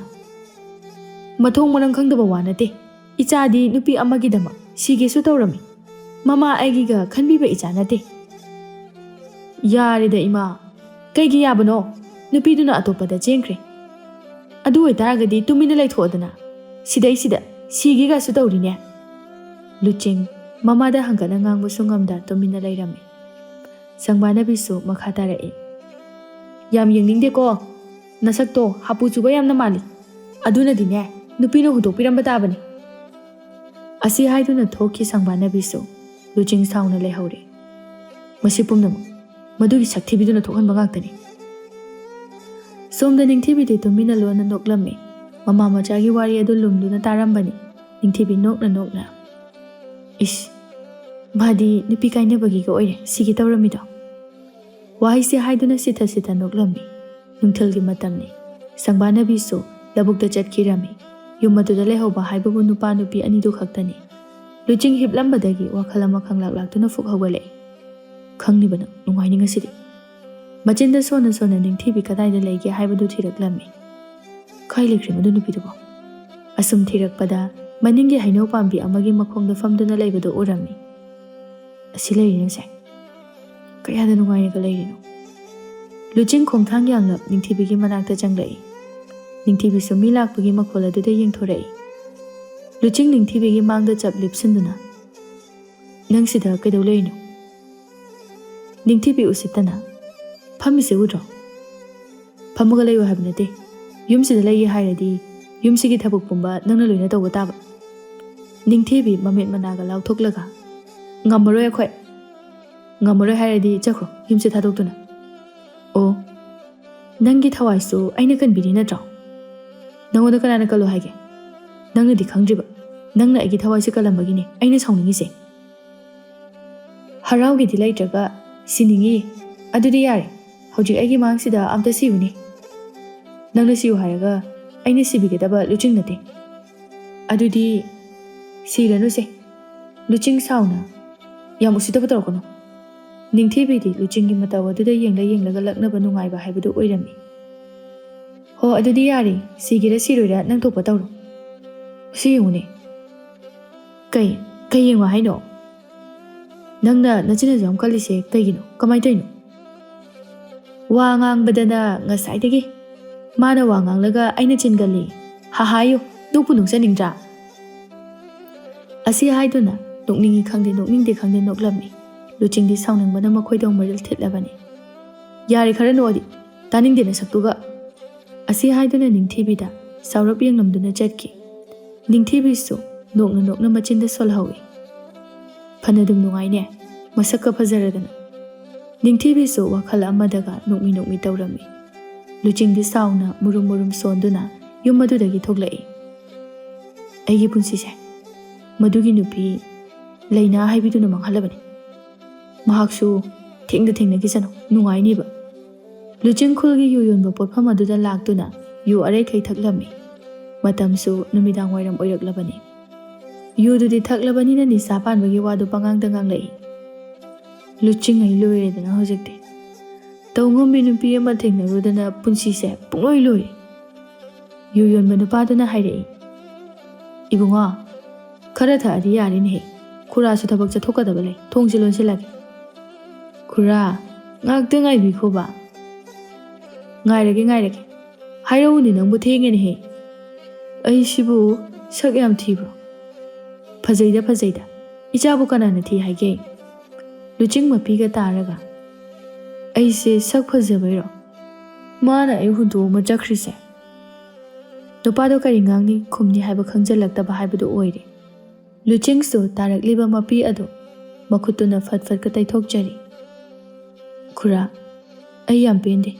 ꯃꯊꯣꯡ ꯃꯔꯝ ꯈꯪꯗꯕ ꯋꯥ ꯅꯠꯇꯦ꯫ ꯏꯆꯥꯗꯤ ꯅꯨꯄꯤ ꯑꯃꯒꯤꯗꯃꯛ ꯁꯤꯒꯦꯁꯨ ꯇꯧꯔꯝꯃꯤ꯫ ꯃꯃꯥ ꯑꯩꯒꯤꯒ ꯈꯟꯕꯤꯕ ꯏꯆꯥ ꯅꯠꯇꯦ꯫ ꯌꯥꯔꯦꯗ ꯏꯃꯥ, ꯀꯩꯒꯤ ꯌꯥꯕꯅꯣ? ꯅꯨꯄꯤꯗꯨꯅ ꯑꯇꯣꯞꯄꯗ ꯆꯦꯟꯈ꯭ꯔꯦ꯫ ꯑꯗꯨ ꯑꯣꯏꯇꯥꯔꯒꯗꯤ ꯇꯨꯃꯤꯟꯅ ꯂꯩꯊꯣꯛꯑꯗꯅ, ꯁꯤꯗꯩꯁꯤꯗ ꯁꯤꯒꯦꯒꯁꯨ ꯇꯧꯔꯤꯅꯦ꯫ ꯂꯨꯆꯤꯡ ꯃꯃꯥꯗ ꯍꯪꯒꯠꯅ ꯉꯥꯡꯕꯁꯨ ꯉꯝꯗ ꯇꯨꯃꯤꯟꯅ ꯂꯩꯔꯝꯃꯤ꯫ ꯁꯪꯕꯥꯅꯕꯤꯁꯨ ꯃꯈꯥ ꯇꯥꯔꯛꯏ꯫ ꯌꯥꯝ ꯌꯦꯡꯅꯤꯡꯗꯦꯀꯣ, ꯅꯁꯛꯇꯣ ꯍꯥꯄꯨ ꯆꯨꯕ ꯌꯥꯝꯅ ꯃꯥꯜꯂꯤ꯫ ꯑꯗꯨꯅꯗꯤꯅꯦ ꯅꯨꯄꯤꯅ ꯍꯨꯟꯗꯣꯛꯄꯤꯔꯝꯕ ꯇꯥꯕꯅꯤ꯫ ꯑꯁꯤ ꯍꯥꯏꯗꯨꯅ ꯊꯣꯛꯈꯤ ꯁꯪꯕꯥꯅꯕꯤꯁꯨ꯫ ꯂꯨꯆꯤꯡ ꯁꯥꯎꯅ ꯂꯩꯍꯧꯔꯤ꯫ ꯃꯁꯤ ꯄꯨꯝꯅꯃꯛ ꯃꯗꯨꯒꯤ ꯁꯛꯊꯤꯕꯤꯗꯨꯅ ꯊꯣꯛꯍꯟꯕ ꯉꯥꯛꯇꯅꯤ꯫ ꯁꯣꯝꯗ ꯅꯤꯡꯊꯤꯕꯤꯗꯤ ꯇꯨꯃꯤꯟꯅ ꯂꯣꯟꯅ ꯅꯣꯛꯂꯝꯃꯤ꯫ ꯃꯃꯥ ꯃꯆꯥꯒꯤ ꯋꯥꯔꯤ ꯑꯗꯨ ꯂꯨꯝꯗꯨꯅ ꯇꯥꯔꯝꯕꯅꯤ ꯅꯤꯡꯊꯤꯕꯤ ꯅꯣꯛꯅ ꯏꯁ ꯃꯥꯗꯤ ꯅꯨꯄꯤ ꯀꯥꯏꯅꯕꯒꯤꯒ ꯑꯣꯏꯔꯦ ꯁꯤꯒꯤ ꯇꯧꯔꯝꯃꯤꯗꯣ ꯋꯥꯍꯩꯁꯦ ꯍꯥꯏꯗꯨꯅ ꯁꯤꯊ ꯅꯣꯛꯂꯝꯃꯤ ꯅꯨꯡꯊꯤꯜꯒꯤ ꯃꯇꯝꯅꯤ ꯁꯪꯕꯥꯅꯕꯤꯁꯨ ꯂꯧꯕꯨꯛꯇ ꯆꯠꯈꯤꯔꯝꯃꯤ ꯌꯨꯝ ꯑꯗꯨꯗ ꯂꯩꯍꯧꯕ ꯍꯥꯏꯕꯕꯨ ꯅꯨꯄꯥ ꯅꯨꯄꯤ ꯑꯅꯤꯗꯨ ꯈꯛꯇꯅꯤ ꯂꯨꯆꯤꯡ ꯍꯤꯞꯂꯝꯕꯗꯒꯤ ꯋꯥꯈꯜ ꯑꯃ ꯈꯪꯂꯥꯛꯇꯨꯅ ꯐꯨꯛ ꯍꯧꯒꯠꯂꯛꯏ ꯈꯪꯅꯤꯕ ꯅꯨꯡꯉꯥꯏꯅꯤ ꯉꯁꯤꯗꯤ ꯃꯆꯤꯟꯗ ꯁꯣꯟꯅ ꯅꯤꯡꯊꯤꯕꯤ ꯀꯗꯥꯏꯗ ꯂꯩꯒꯦ ꯍꯥꯏꯕꯗꯨ ꯊꯤꯔꯛꯂꯝꯃꯤ ꯀꯥꯏ ꯂꯩꯈ꯭ꯔꯦ ꯃꯗꯨ ꯅꯨꯄꯤꯗꯨꯕꯣ ꯑꯁꯨꯝ ꯊꯤꯔꯛꯄꯗ ꯃꯅꯤꯡꯒꯤ ꯍꯩꯅꯧ ꯄꯥꯝꯕꯤ ꯑꯃꯒꯤ ꯃꯈꯣꯡꯗ ꯐꯝꯗꯨꯅ ꯂꯩꯕꯗꯨ ꯎꯔꯝꯃꯤ ꯑꯁꯤ ꯂꯩꯔꯤꯅꯣꯁꯦ ꯀꯌꯥꯗ ꯅꯨꯡꯉꯥꯏꯅꯒ ꯂꯩꯔꯤꯅꯣ ꯂꯨꯆꯤꯡ ꯈꯣꯡꯊꯥꯡ ꯌꯥꯡꯂꯞ ꯅꯤꯡꯊꯤꯕꯤꯒꯤ ꯃꯅꯥꯛꯇ ꯆꯪꯂꯛꯏ ꯅꯤꯡꯊꯤꯕꯤꯁꯨ ꯃꯤ ꯂꯥꯛꯄꯒꯤ ꯃꯈꯣꯜ ꯑꯗꯨꯗ ꯌꯦꯡꯊꯣꯔꯛꯏ ꯂꯨꯆꯤꯡ ꯅꯤꯡꯊꯤꯕꯤꯒꯤ ꯃꯥꯡꯗ ꯆꯞ ꯂꯦꯞꯁꯤꯟꯗꯨꯅ ꯅꯪ ꯁꯤꯗ ꯀꯩꯗꯧ ꯂꯩꯔꯤꯅꯣ ꯅꯤꯡꯊꯤꯕꯤ ꯎꯁꯤꯠꯇꯅ ꯐꯝꯃꯤꯁꯦ ꯎꯗ꯭ꯔꯣ ꯐꯝꯃꯒ ꯂꯩꯌꯣ ꯍꯥꯏꯕ ꯅꯠꯇꯦ ꯌꯨꯝꯁꯤꯗ ꯂꯩꯒꯦ ꯍꯥꯏꯔꯗꯤ ꯌꯨꯝꯁꯤꯒꯤ ꯊꯕꯛ ꯄꯨꯝꯕ ꯅꯪꯅ ꯂꯣꯏꯅ ꯇꯧꯕ ꯇꯥꯕ ꯅꯤꯡꯊꯤꯕꯤ ꯃꯃꯤꯠ ꯃꯅꯥꯒ ꯂꯥꯎꯊꯣꯛꯂꯒ ꯉꯝꯃꯔꯣꯏ ꯑꯩꯈꯣꯏ ꯉꯝꯃꯔꯣꯏ ꯍꯥꯏꯔꯗꯤ ꯆꯠꯈ꯭ꯔꯣ ꯌꯨꯝꯁꯦ ꯊꯥꯗꯣꯛꯇꯨꯅ ꯑꯣ ꯅꯪꯒꯤ ꯊꯋꯥꯏꯁꯨ ꯑꯩꯅ ꯀꯟꯕꯤꯔꯤ ꯅꯠꯇ꯭ꯔꯣ ꯅꯪꯉꯣꯟꯗ ꯀꯅꯥꯅ ꯀꯜꯂꯣ ꯍꯥꯏꯒꯦ ꯅꯪꯅꯗꯤ ꯈꯪꯗ꯭ꯔꯤꯕ ꯅꯪꯅ ꯑꯩꯒꯤ ꯊꯋꯥꯏꯁꯦ ꯀꯜꯂꯝꯕꯒꯤꯅꯦ ꯑꯩꯅ ꯁꯥꯎꯅꯤꯡꯉꯤꯁꯦ ꯍꯔꯥꯎꯒꯤꯗꯤ ꯂꯩꯇ꯭ꯔꯒ ꯁꯤꯅꯤꯡꯉꯤ ꯑꯗꯨꯗꯤ ꯌꯥꯔꯦ ꯍꯧꯖꯤꯛ ꯑꯩꯒꯤ ꯃꯥꯡꯁꯤꯗ ꯑꯝꯇ ꯁꯤꯌꯨꯅꯦ ꯅꯪꯅ ꯁꯤꯌꯨ ꯍꯥꯏꯔꯒ ꯑꯩꯅ ꯁꯤꯕꯤꯒꯗꯕ ꯂꯨꯆꯤꯡ ꯅꯠꯇꯦ ꯑꯗꯨꯗꯤ ꯁꯤꯔꯅꯨꯁꯦ ꯂꯨꯆꯤꯡ ꯁꯥꯎꯅ ꯌꯥꯝ ꯎꯁꯤꯠꯇꯕ ꯇꯧꯔꯛꯀꯅꯨ ꯅꯤꯡꯊꯤꯕꯤꯗꯤ ꯂꯨꯆꯤꯡꯒꯤ ꯃꯇꯧ ꯑꯗꯨꯗ ꯌꯦꯡꯂꯒ ꯂꯛꯅꯕ ꯅꯨꯡꯉꯥꯏꯕ ꯍꯥꯏꯕꯗꯨ ꯑꯣꯏꯔꯝꯃꯤ ꯍꯣ ꯑꯗꯨꯗꯤ ꯌꯥꯔꯦ ꯁꯤꯒꯦꯔ ꯁꯤꯔꯣꯏꯔ ꯅꯪ ꯊꯣꯛꯄ ꯇꯧꯔꯣ ꯁꯤ ꯌꯦꯡꯉꯨꯅꯦ ꯀꯩ ꯌꯦꯡꯉꯣ ꯍꯥꯏꯅꯣ ꯅꯪꯅ ꯅꯆꯤꯟꯅꯁꯨ ꯌꯥꯝ ꯀꯜꯂꯤꯁꯦ ꯀꯩꯒꯤꯅꯣ ꯀꯃꯥꯏꯅ ꯇꯧꯔꯤꯅꯣ ꯋꯥ ꯉꯥꯡꯕꯗꯅ ꯉꯁꯥꯏꯗꯒꯤ ꯃꯥꯅ ꯋꯥ ꯉꯥꯡꯂꯒ ꯑꯩꯅ ꯆꯤꯟꯒꯜꯂꯤ ꯍꯥꯏꯌꯨ ꯅꯣꯛꯄꯨ ꯅꯣꯛꯆꯅꯤꯡꯗ꯭ꯔꯥ ꯑꯁꯤ ꯍꯥꯏꯗꯨꯅ ꯅꯣꯛꯅꯤꯡꯉꯤ ꯈꯪꯗꯦ ꯅꯣꯛꯅꯤꯡꯗꯦ ꯈꯪꯗꯦ ꯅꯣꯛꯂꯝꯃꯤ ꯂꯨꯆꯤꯡꯗꯤ ꯁꯥꯎꯅꯤꯡꯕꯅ ꯃꯈꯣꯏꯗꯣ ꯃꯔꯤꯜ ꯊꯤꯠꯂꯕꯅꯤ ꯌꯥꯔꯦ ꯈꯔ ꯅꯣꯛꯑꯗꯤ ꯇꯥꯅꯤꯡꯗꯦ ꯅꯁꯛꯇꯨꯒ ꯑꯁꯤ ꯍꯥꯏꯗꯨꯅ ꯅꯤꯡꯊꯤꯕꯤꯗ ꯁꯥꯎꯔꯞ ꯌꯦꯡꯂꯝꯗꯨꯅ ꯆꯠꯈꯤ ꯅꯤꯡꯊꯤꯕꯤꯁꯨ ꯅꯣꯛꯅ ꯃꯆꯤꯟꯗ ꯁꯣꯜꯍꯧꯏ ꯐꯅꯗꯨꯝ ꯅꯨꯡꯉꯥꯏꯅꯦ ꯃꯁꯛꯀ ꯐꯖꯔꯗꯅ ꯅꯤꯡꯊꯤꯕꯤꯁꯨ ꯋꯥꯈꯜ ꯑꯃꯗꯒ ꯅꯣꯛꯃꯤ ꯇꯧꯔꯝꯃꯤ ꯂꯨꯆꯤꯡꯗꯤ ꯁꯥꯎꯅ ꯃꯨꯔꯨꯝ ꯁꯣꯟꯗꯨꯅ ꯌꯨꯝ ꯑꯗꯨꯗꯒꯤ ꯊꯣꯛꯂꯛꯏ ꯑꯩꯒꯤ ꯄꯨꯟꯁꯤꯁꯦ ꯃꯗꯨꯒꯤ ꯅꯨꯄꯤ ꯂꯩꯅꯥ ꯍꯥꯏꯕꯤꯗꯨꯅ ꯃꯥꯡꯍꯜꯂꯕꯅꯤ ꯃꯍꯥꯛꯁꯨ ꯊꯦꯡꯅꯈꯤꯁꯅꯨ ꯅꯨꯡꯉꯥꯏꯅꯤꯕ ꯂꯨꯆꯤꯡ ꯈꯨꯜꯒꯤ ꯌꯨ ꯌꯣꯟꯕ ꯄꯣꯠꯐꯝ ꯑꯗꯨꯗ ꯂꯥꯛꯇꯨꯅ ꯌꯨ ꯑꯔꯩꯈꯩ ꯊꯛꯂꯝꯃꯤ ꯃꯇꯝꯁꯨ ꯅꯨꯃꯤꯗꯥꯡ ꯋꯥꯏꯔꯝ ꯑꯣꯏꯔꯛꯂꯕꯅꯤ ꯌꯨꯗꯨꯗꯤ ꯊꯛꯂꯕꯅꯤꯅ ꯅꯤꯁꯥ ꯄꯥꯟꯕꯒꯤ ꯋꯥꯗꯨ ꯄꯉꯥꯡꯗ ꯉꯥꯡꯂꯛꯏ ꯂꯨꯆꯤꯡ ꯑꯩ ꯂꯣꯏꯔꯦꯗꯅ ꯍꯧꯖꯤꯛꯇꯤ ꯇꯧꯉꯝꯕꯤ ꯅꯨꯄꯤ ꯑꯃ ꯊꯦꯡꯅꯔꯨꯗꯅ ꯄꯨꯟꯁꯤꯁꯦ ꯄꯨꯡꯂꯣꯏ ꯂꯣꯏꯔꯦ ꯌꯨ ꯌꯣꯟꯕ ꯅꯨꯄꯥꯗꯨꯅ ꯍꯥꯏꯔꯛꯏ ꯏꯕꯨꯡꯉꯣ ꯈꯔ ꯊꯛꯑꯗꯤ ꯌꯥꯔꯦꯅꯦꯍꯦ ꯈꯨꯔꯥꯁꯨ ꯊꯕꯛ ꯆꯠꯊꯣꯛꯀꯗꯕ ꯂꯩ ꯊꯣꯡꯁꯦ ꯂꯣꯟꯁꯤꯜꯂꯒꯦ ꯈꯨꯔꯥ ꯉꯥꯛꯇ ꯉꯥꯏꯕꯤꯈꯣꯕ ꯉꯥꯏꯔꯒꯦ ꯍꯥꯏꯔꯛꯎꯅꯦ ꯅꯪꯕꯨ ꯊꯦꯡꯉꯦꯅꯦꯍꯦ ꯑꯩꯁꯤꯕꯨ ꯁꯛ ꯌꯥꯝ ꯊꯤꯕ꯭ꯔꯣ ꯐꯖꯩꯗ ꯏꯆꯥꯕꯨ ꯀꯅꯥꯅ ꯊꯤ ꯍꯥꯏꯒꯦ ꯂꯨꯆꯤꯡ ꯃꯄꯤꯒ ꯇꯥꯔꯒ ꯑꯩꯁꯦ ꯁꯛ ꯐꯖꯕꯩꯔꯣ ꯃꯥꯅ ꯑꯩ ꯍꯨꯟꯗꯣꯛꯑꯝꯃ ꯆꯠꯈ꯭ꯔꯤꯁꯦ ꯅꯨꯄꯥꯗꯣ ꯀꯔꯤ ꯉꯥꯡꯅꯤ ꯈꯨꯝꯅꯤ ꯍꯥꯏꯕ ꯈꯪꯖꯤꯜꯂꯛꯇꯕ ꯍꯥꯏꯕꯗꯨ ꯑꯣꯏꯔꯦ ꯂꯨꯆꯤꯡꯁꯨ ꯇꯥꯔꯛꯂꯤꯕ ꯃꯄꯤ ꯑꯗꯨ ꯃꯈꯨꯠꯇꯨꯅ ꯐꯠꯀ ꯇꯩꯊꯣꯛꯆꯔꯤ ꯈꯨꯔꯥ ꯑꯩ ꯌꯥꯝ ꯄꯦꯟꯗꯦ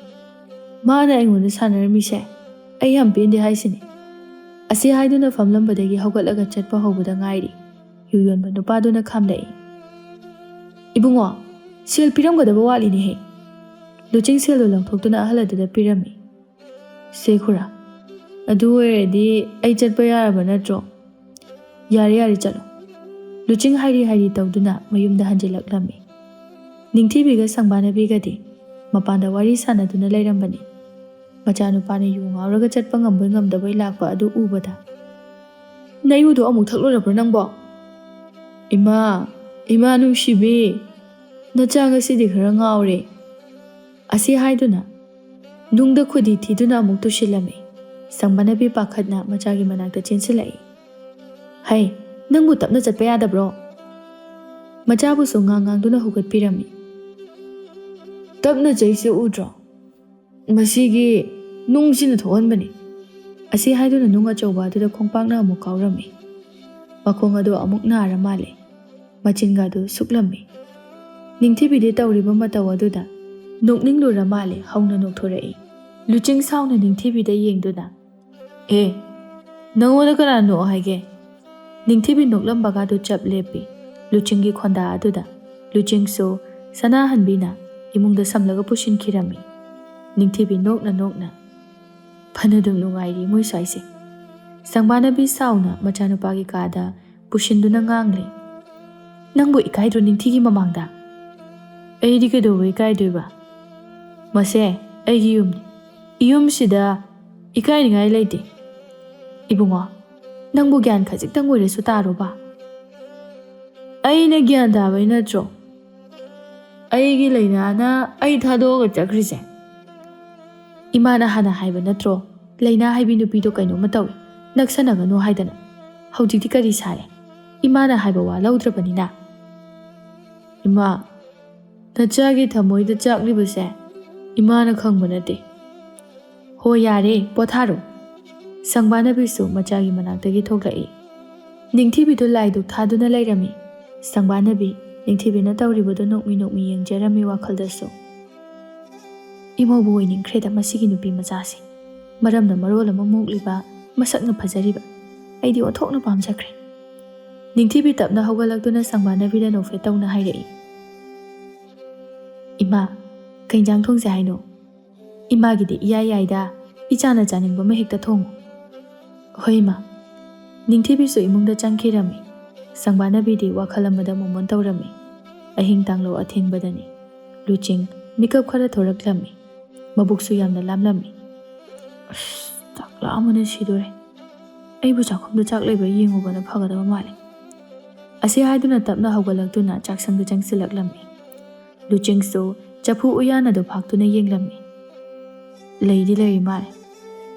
ꯃꯥꯅ ꯑꯩꯉꯣꯟꯗ ꯁꯥꯟꯅꯔꯝꯃꯤꯁꯦ ꯑꯩ ꯌꯥꯝ ꯄꯦꯟꯗꯦ ꯍꯥꯏꯁꯤꯅꯤ ꯑꯁꯤ ꯍꯥꯏꯗꯨꯅ ꯐꯝꯂꯝꯕꯗꯒꯤ ꯍꯧꯒꯠꯂꯒ ꯆꯠꯄ ꯍꯧꯕꯗ ꯉꯥꯏꯔꯤ ꯌꯨ ꯌꯣꯟꯕ ꯅꯨꯄꯥꯗꯨꯅ ꯈꯥꯝꯂꯛꯏ ꯏꯕꯨꯡꯉꯣ ꯁꯦꯜ ꯄꯤꯔꯝꯒꯗꯕ ꯋꯥꯠꯂꯤꯅꯦꯍꯦ ꯂꯨꯆꯤꯡ ꯁꯦꯜꯗꯨ ꯂꯧꯊꯣꯛꯇꯨꯅ ꯑꯍꯜ ꯑꯗꯨꯗ ꯄꯤꯔꯝꯃꯤ ꯁꯦ ꯈꯨꯔꯥ ꯑꯗꯨ ꯑꯣꯏꯔꯗꯤ ꯑꯩ ꯆꯠꯄ ꯌꯥꯔꯕ ꯅꯠꯇ꯭ꯔꯣ ꯌꯥꯔꯦ ꯆꯠꯂꯣ ꯂꯨꯆꯤꯡ ꯍꯥꯏꯔꯤ ꯇꯧꯗꯨꯅ ꯃꯌꯨꯝꯗ ꯍꯟꯖꯤꯜꯂꯛꯂꯝꯃꯤ ꯅꯤꯡꯊꯤꯕꯤꯒ ꯁꯪꯕꯥꯅꯕꯤꯒꯗꯤ ꯃꯄꯥꯟꯗ ꯋꯥꯔꯤ ꯁꯥꯟꯅꯗꯨꯅ ꯂꯩꯔꯝꯕꯅꯤ ꯃꯆꯥꯅꯨꯄꯥꯅ ꯌꯨ ꯉꯥꯎꯔꯒ ꯆꯠꯄ ꯉꯝꯕꯣꯏ ꯉꯝꯗꯕꯣꯏ ꯂꯥꯛꯄ ꯑꯗꯨ ꯎꯕꯗ ꯅꯌꯨꯗꯣ ꯑꯃꯨꯛ ꯊꯛꯂꯨꯔꯕ꯭ꯔꯣ ꯅꯪꯕꯣ ꯏꯃꯥ ꯅꯨꯡꯁꯤꯕꯤ ꯅꯆꯥ ꯉꯁꯤꯗꯤ ꯈꯔ ꯉꯥꯎꯔꯦ ꯑꯁꯤ ꯍꯥꯏꯗꯨꯅ ꯅꯨꯡꯗ ꯈꯨꯗꯤ ꯊꯤꯗꯨꯅ ꯑꯃꯨꯛ ꯇꯨꯁꯤꯜꯂꯝꯃꯤ ꯁꯪꯕꯥꯅꯕꯤ ꯄꯥꯈꯠꯅ ꯃꯆꯥꯒꯤ ꯃꯅꯥꯛꯇ ꯆꯦꯟꯁꯤꯜꯂꯛꯏ ꯍꯩ ꯅꯪꯕꯨ ꯇꯞꯅ ꯆꯠꯄ ꯌꯥꯗꯕ꯭ꯔꯣ ꯃꯆꯥꯕꯨꯁꯨ ꯉꯥꯡꯗꯨꯅ ꯍꯧꯒꯠꯄꯤꯔꯝꯃꯤ ꯇꯞꯅ ꯆꯩꯁꯦ ꯎꯗ꯭ꯔꯣ ꯃꯁꯤꯒꯤ ꯅꯨꯡꯁꯤꯅ ꯊꯣꯛꯍꯟꯕꯅꯤ ꯑꯁꯤ ꯍꯥꯏꯗꯨꯅ ꯅꯨꯡ ꯑꯆꯧꯕ ꯑꯗꯨꯗ ꯈꯣꯡꯄꯥꯛꯅ ꯑꯃꯨꯛ ꯀꯥꯎꯔꯝꯃꯤ ꯃꯈꯣꯡ ꯑꯗꯨ ꯑꯃꯨꯛ ꯅꯥꯔ ꯃꯥꯜꯂꯦ ꯃꯆꯤꯟꯒꯗꯨ ꯁꯨꯛꯂꯝꯃꯤ ꯅꯤꯡꯊꯤꯕꯤꯗꯤ ꯇꯧꯔꯤꯕ ꯃꯇꯧ ꯑꯗꯨꯗ ꯅꯣꯛꯅꯤꯡꯂꯨꯔ ꯃꯥꯜꯂꯦ ꯍꯧꯅ ꯅꯣꯛꯊꯣꯔꯛꯏ ꯂꯨꯆꯤꯡ ꯁꯥꯎꯅ ꯅꯤꯡꯊꯤꯕꯤꯗ ꯌꯦꯡꯗꯨꯅ ꯅꯪꯉꯣꯟꯗ ꯀꯅꯥ ꯅꯣꯛꯑꯣ ꯍꯥꯏꯒꯦ? ꯅꯤꯡꯊꯤꯕꯤ ꯅꯣꯛꯂꯝꯕꯒꯗꯨ ꯆꯞ ꯂꯦꯞꯄꯤ ꯂꯨꯆꯤꯡꯒꯤ ꯈꯣꯟꯗꯥ ꯑꯗꯨꯗ ꯂꯨꯆꯤꯡꯁꯨ ꯁꯅꯥꯍꯟꯕꯤꯅ ꯏꯃꯨꯡꯗ ꯁꯝꯂꯒ ꯄꯨꯁꯤꯟꯈꯤꯔꯝꯃꯤ꯫ ꯅꯤꯡꯊꯤꯕꯤ ꯅꯣꯛꯅ ꯅꯣꯛꯅ ꯐꯅꯗꯨꯝ ꯅꯨꯡꯉꯥꯏꯔꯤ ꯃꯣꯏ ꯁ꯭ꯋꯥꯏꯁꯦ꯫ ꯁꯪꯕꯥꯅꯕꯤ ꯁꯥꯎꯅ ꯃꯆꯥꯅꯨꯄꯥꯒꯤ ꯀꯥꯗ ꯄꯨꯁꯤꯟꯗꯨꯅ ꯉꯥꯡꯂꯦ꯫ ꯅꯪꯕꯨ ꯏꯀꯥꯏꯗ꯭ꯔꯣ ꯅꯤꯡꯊꯤꯒꯤ ꯃꯃꯥꯡꯗ? ꯑꯩꯗꯤ ꯀꯩꯗꯧꯕ ꯏꯀꯥꯏꯗꯣꯏꯕ? ꯃꯁꯦ ꯑꯩꯒꯤ ꯌꯨꯝꯅꯤ꯫ ꯌꯨꯝꯁꯤꯗ ꯏꯀꯥꯏꯅꯤꯡꯉꯥꯏ ꯂꯩꯇꯦ꯫ ꯏꯕꯨꯡꯉꯣ, ꯅꯪꯕꯨ ꯒ꯭ꯌꯥꯟ ꯈꯖꯤꯛꯇꯪ ꯑꯣꯏꯔꯁꯨ ꯇꯥꯔꯣꯕ꯫ ꯑꯩꯅ ꯒ꯭ꯌꯥꯟ ꯇꯥꯕꯩ ꯅꯠꯇ꯭ꯔꯣ ꯑꯩꯒꯤ ꯂꯩꯅꯥꯅ ꯑꯩ ꯊꯥꯗꯣꯛꯑꯒ ꯆꯠꯈ꯭ꯔꯤꯁꯦ? ꯏꯃꯥꯅ ꯍꯥꯟꯅ ꯍꯥꯏꯕ ꯅꯠꯇ꯭ꯔꯣ ꯂꯩꯅꯥ ꯍꯥꯏꯕꯤ ꯅꯨꯄꯤꯗꯣ ꯀꯩꯅꯣꯝꯃ ꯇꯧꯏ, ꯅꯛꯁꯟꯅꯒꯅꯨ ꯍꯥꯏꯗꯅ? ꯍꯧꯖꯤꯛꯇꯤ ꯀꯔꯤ ꯁꯥꯔꯦ? ꯏꯃꯥꯅ ꯍꯥꯏꯕ ꯋꯥ ꯂꯧꯗ꯭ꯔꯕꯅꯤꯅ? ꯏꯃꯥ, ꯅꯆꯥꯒꯤ ꯊꯃꯣꯏꯗ ꯆꯥꯛꯂꯤꯕꯁꯦ ꯏꯃꯥꯅ ꯈꯪꯕ ꯅꯠꯇꯦ꯫ ꯍꯣ ꯌꯥꯔꯦ, ꯄꯣꯊꯥꯔꯣ꯫ ꯁꯪꯕꯥꯅꯕꯤꯁꯨ ꯃꯆꯥꯒꯤ ꯃꯅꯥꯛꯇꯒꯤ ꯊꯣꯛꯂꯛꯏ꯫ ꯅꯤꯡꯊꯤꯕꯤꯗꯨ ꯂꯥꯏꯗꯨꯛ ꯊꯥꯗꯨꯅ ꯂꯩꯔꯝꯃꯤ꯫ ꯁꯪꯕꯥꯅꯕꯤ ꯅꯤꯡꯊꯤꯕꯤꯅ ꯇꯧꯔꯤꯕꯗꯨ ꯅꯣꯛꯃꯤ ꯅꯣꯛꯃꯤ ꯌꯦꯡꯖꯔꯝꯃꯤ ꯋꯥꯈꯜꯗꯁꯨ꯫ ꯏꯃꯧꯕꯨ ꯑꯣꯏꯅꯤꯡꯈ꯭ꯔꯦꯗ ꯃꯁꯤꯒꯤ ꯅꯨꯄꯤ ꯃꯆꯥꯁꯦ꯫ ꯃꯔꯝꯅ ꯃꯔꯣꯜ ꯑꯃ ꯃꯣꯛꯂꯤꯕ, ꯃꯁꯛꯅ ꯐꯖꯔꯤꯕ, ꯑꯩꯗꯤ ꯑꯣꯟꯊꯣꯛꯅ ꯄꯥꯝꯖꯈ꯭ꯔꯦ꯫ ꯅꯤꯡꯊꯤꯕꯤ ꯇꯞꯅ ꯍꯧꯒꯠꯂꯛꯇꯨꯅ ꯁꯪꯕꯥꯅꯕꯤꯗ ꯅꯣꯛꯐꯦꯠ ꯇꯧꯅ ꯍꯥꯏꯔꯛꯏ꯫ ꯏꯃꯥ, ꯀꯩ ꯏꯟꯖꯥꯡ ꯊꯣꯡꯁꯦ ꯍꯥꯏꯅꯣ? ꯏꯃꯥꯒꯤꯗꯤ ꯏꯌꯥ ꯌꯥꯏꯗ, ꯏꯆꯥꯅ ꯆꯥꯅꯤꯡꯕ ꯑꯃ ꯍꯦꯛꯇ ꯊꯣꯡꯉꯨ꯫ ꯍꯣꯏ ꯏꯃꯥ꯫ ꯅꯤꯡꯊꯤꯕꯤꯁꯨ ꯏꯃꯨꯡꯗ ꯆꯪꯈꯤꯔꯝꯃꯤ꯫ ꯁꯪꯕꯥꯅꯕꯤꯗꯤ ꯋꯥꯈꯜ ꯑꯃꯗ ꯃꯣꯃꯣꯟ ꯇꯧꯔꯝꯃꯤ꯫ ꯑꯍꯤꯡ ꯇꯥꯡꯂꯧ ꯑꯊꯦꯡꯕꯗꯅꯤ꯫ ꯂꯨꯆꯤꯡ ꯃꯤꯀꯞ ꯈꯔ ꯊꯣꯔꯛꯂꯝꯃꯤ꯫ ꯃꯕꯨꯛꯁꯨ ꯌꯥꯝꯅ ꯂꯥꯝꯂꯝꯃꯤ꯫ ꯑꯁ, ꯆꯥꯛ ꯂꯥꯝꯕꯅ ꯁꯤꯗꯣꯔꯦ꯫ ꯑꯩꯕꯨ ꯆꯥꯛꯈꯨꯝꯗ ꯆꯥꯛ ꯂꯩꯕ ꯌꯦꯡꯉꯨꯕꯅ ꯐꯒꯗꯕ ꯃꯥꯜꯂꯦ꯫ ꯑꯁꯤ ꯍꯥꯏꯗꯨꯅ ꯇꯞꯅ ꯍꯧꯒꯠꯂꯛꯇꯨꯅ ꯆꯥꯛꯁꯪꯗ ꯆꯪꯁꯤꯜꯂꯛꯂꯝꯃꯤ꯫ ꯂꯨꯆꯤꯡꯁꯨ ꯆꯐꯨ ꯎꯌꯥꯟ ꯑꯗꯨ ꯐꯥꯛꯇꯨꯅ ꯌꯦꯡꯂꯝꯃꯤ꯫ ꯂꯩꯗꯤ ꯂꯩꯔꯤ ꯃꯥꯜꯂꯦ,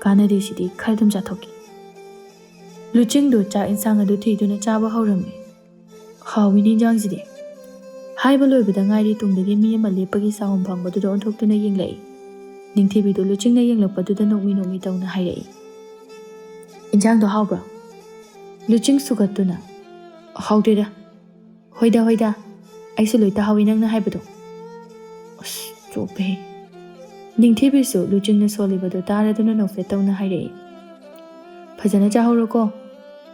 ꯀꯥꯟꯅꯗꯦ ꯁꯤꯗꯤ ꯈꯔ ꯑꯗꯨꯝ ꯆꯥꯊꯣꯛꯀꯦ꯫ ꯂꯨꯆꯤꯡꯗꯨ ꯆꯥꯛ ꯏꯟꯁꯥꯡ ꯑꯗꯨ ꯊꯤꯗꯨꯅ ꯆꯥꯕ ꯍꯧꯔꯝꯃꯤ꯫ ꯍꯥꯎꯏꯅꯦ ꯏꯟꯖꯥꯡꯁꯤꯗꯤ꯫ ꯍꯥꯏꯕ ꯂꯣꯏꯕꯗ ꯉꯥꯏꯔꯤ ꯇꯨꯡꯗꯒꯤ ꯃꯤ ꯑꯃ ꯂꯦꯞꯄꯒꯤ ꯁꯥꯎꯝ ꯐꯪꯕꯗꯨꯗ ꯑꯣꯟꯊꯣꯛꯇꯨꯅ ꯌꯦꯡꯂꯛꯏ꯫ ꯅꯤꯡꯊꯤꯕꯤꯗꯨ ꯂꯨꯆꯤꯡꯅ ꯌꯦꯡꯂꯛꯄꯗꯨꯗ ꯅꯣꯛꯃꯤ ꯅꯣꯛꯃꯤ ꯇꯧꯅ ꯍꯥꯏꯔꯛꯏ꯫ ꯏꯟꯖꯥꯡꯗꯣ ꯍꯥꯎꯕ꯭ꯔꯣ? ꯂꯨꯆꯤꯡ ꯁꯨꯒꯠꯇꯨꯅ ꯍꯥꯎꯇꯦꯗ꯫ ꯍꯣꯏꯗ ꯍꯣꯏꯗ, ꯑꯩꯁꯨ ꯂꯣꯏ ꯇꯥꯍꯧꯏ ꯅꯪꯅ ꯍꯥꯏꯕꯗꯣ꯫ ꯑꯁ, ꯆꯣꯞꯄꯦꯍꯦ꯫ ꯅꯤꯡꯊꯤꯕꯤꯁꯨ ꯂꯨꯆꯤꯡꯅ ꯁꯣꯜꯂꯤꯕꯗꯨ ꯇꯥꯔꯗꯨꯅ ꯅꯣꯛꯐꯦꯠ ꯇꯧꯅ ꯍꯥꯏꯔꯛꯏ꯫ ꯐꯖꯅ ꯆꯥꯍꯧꯔꯣꯀꯣ,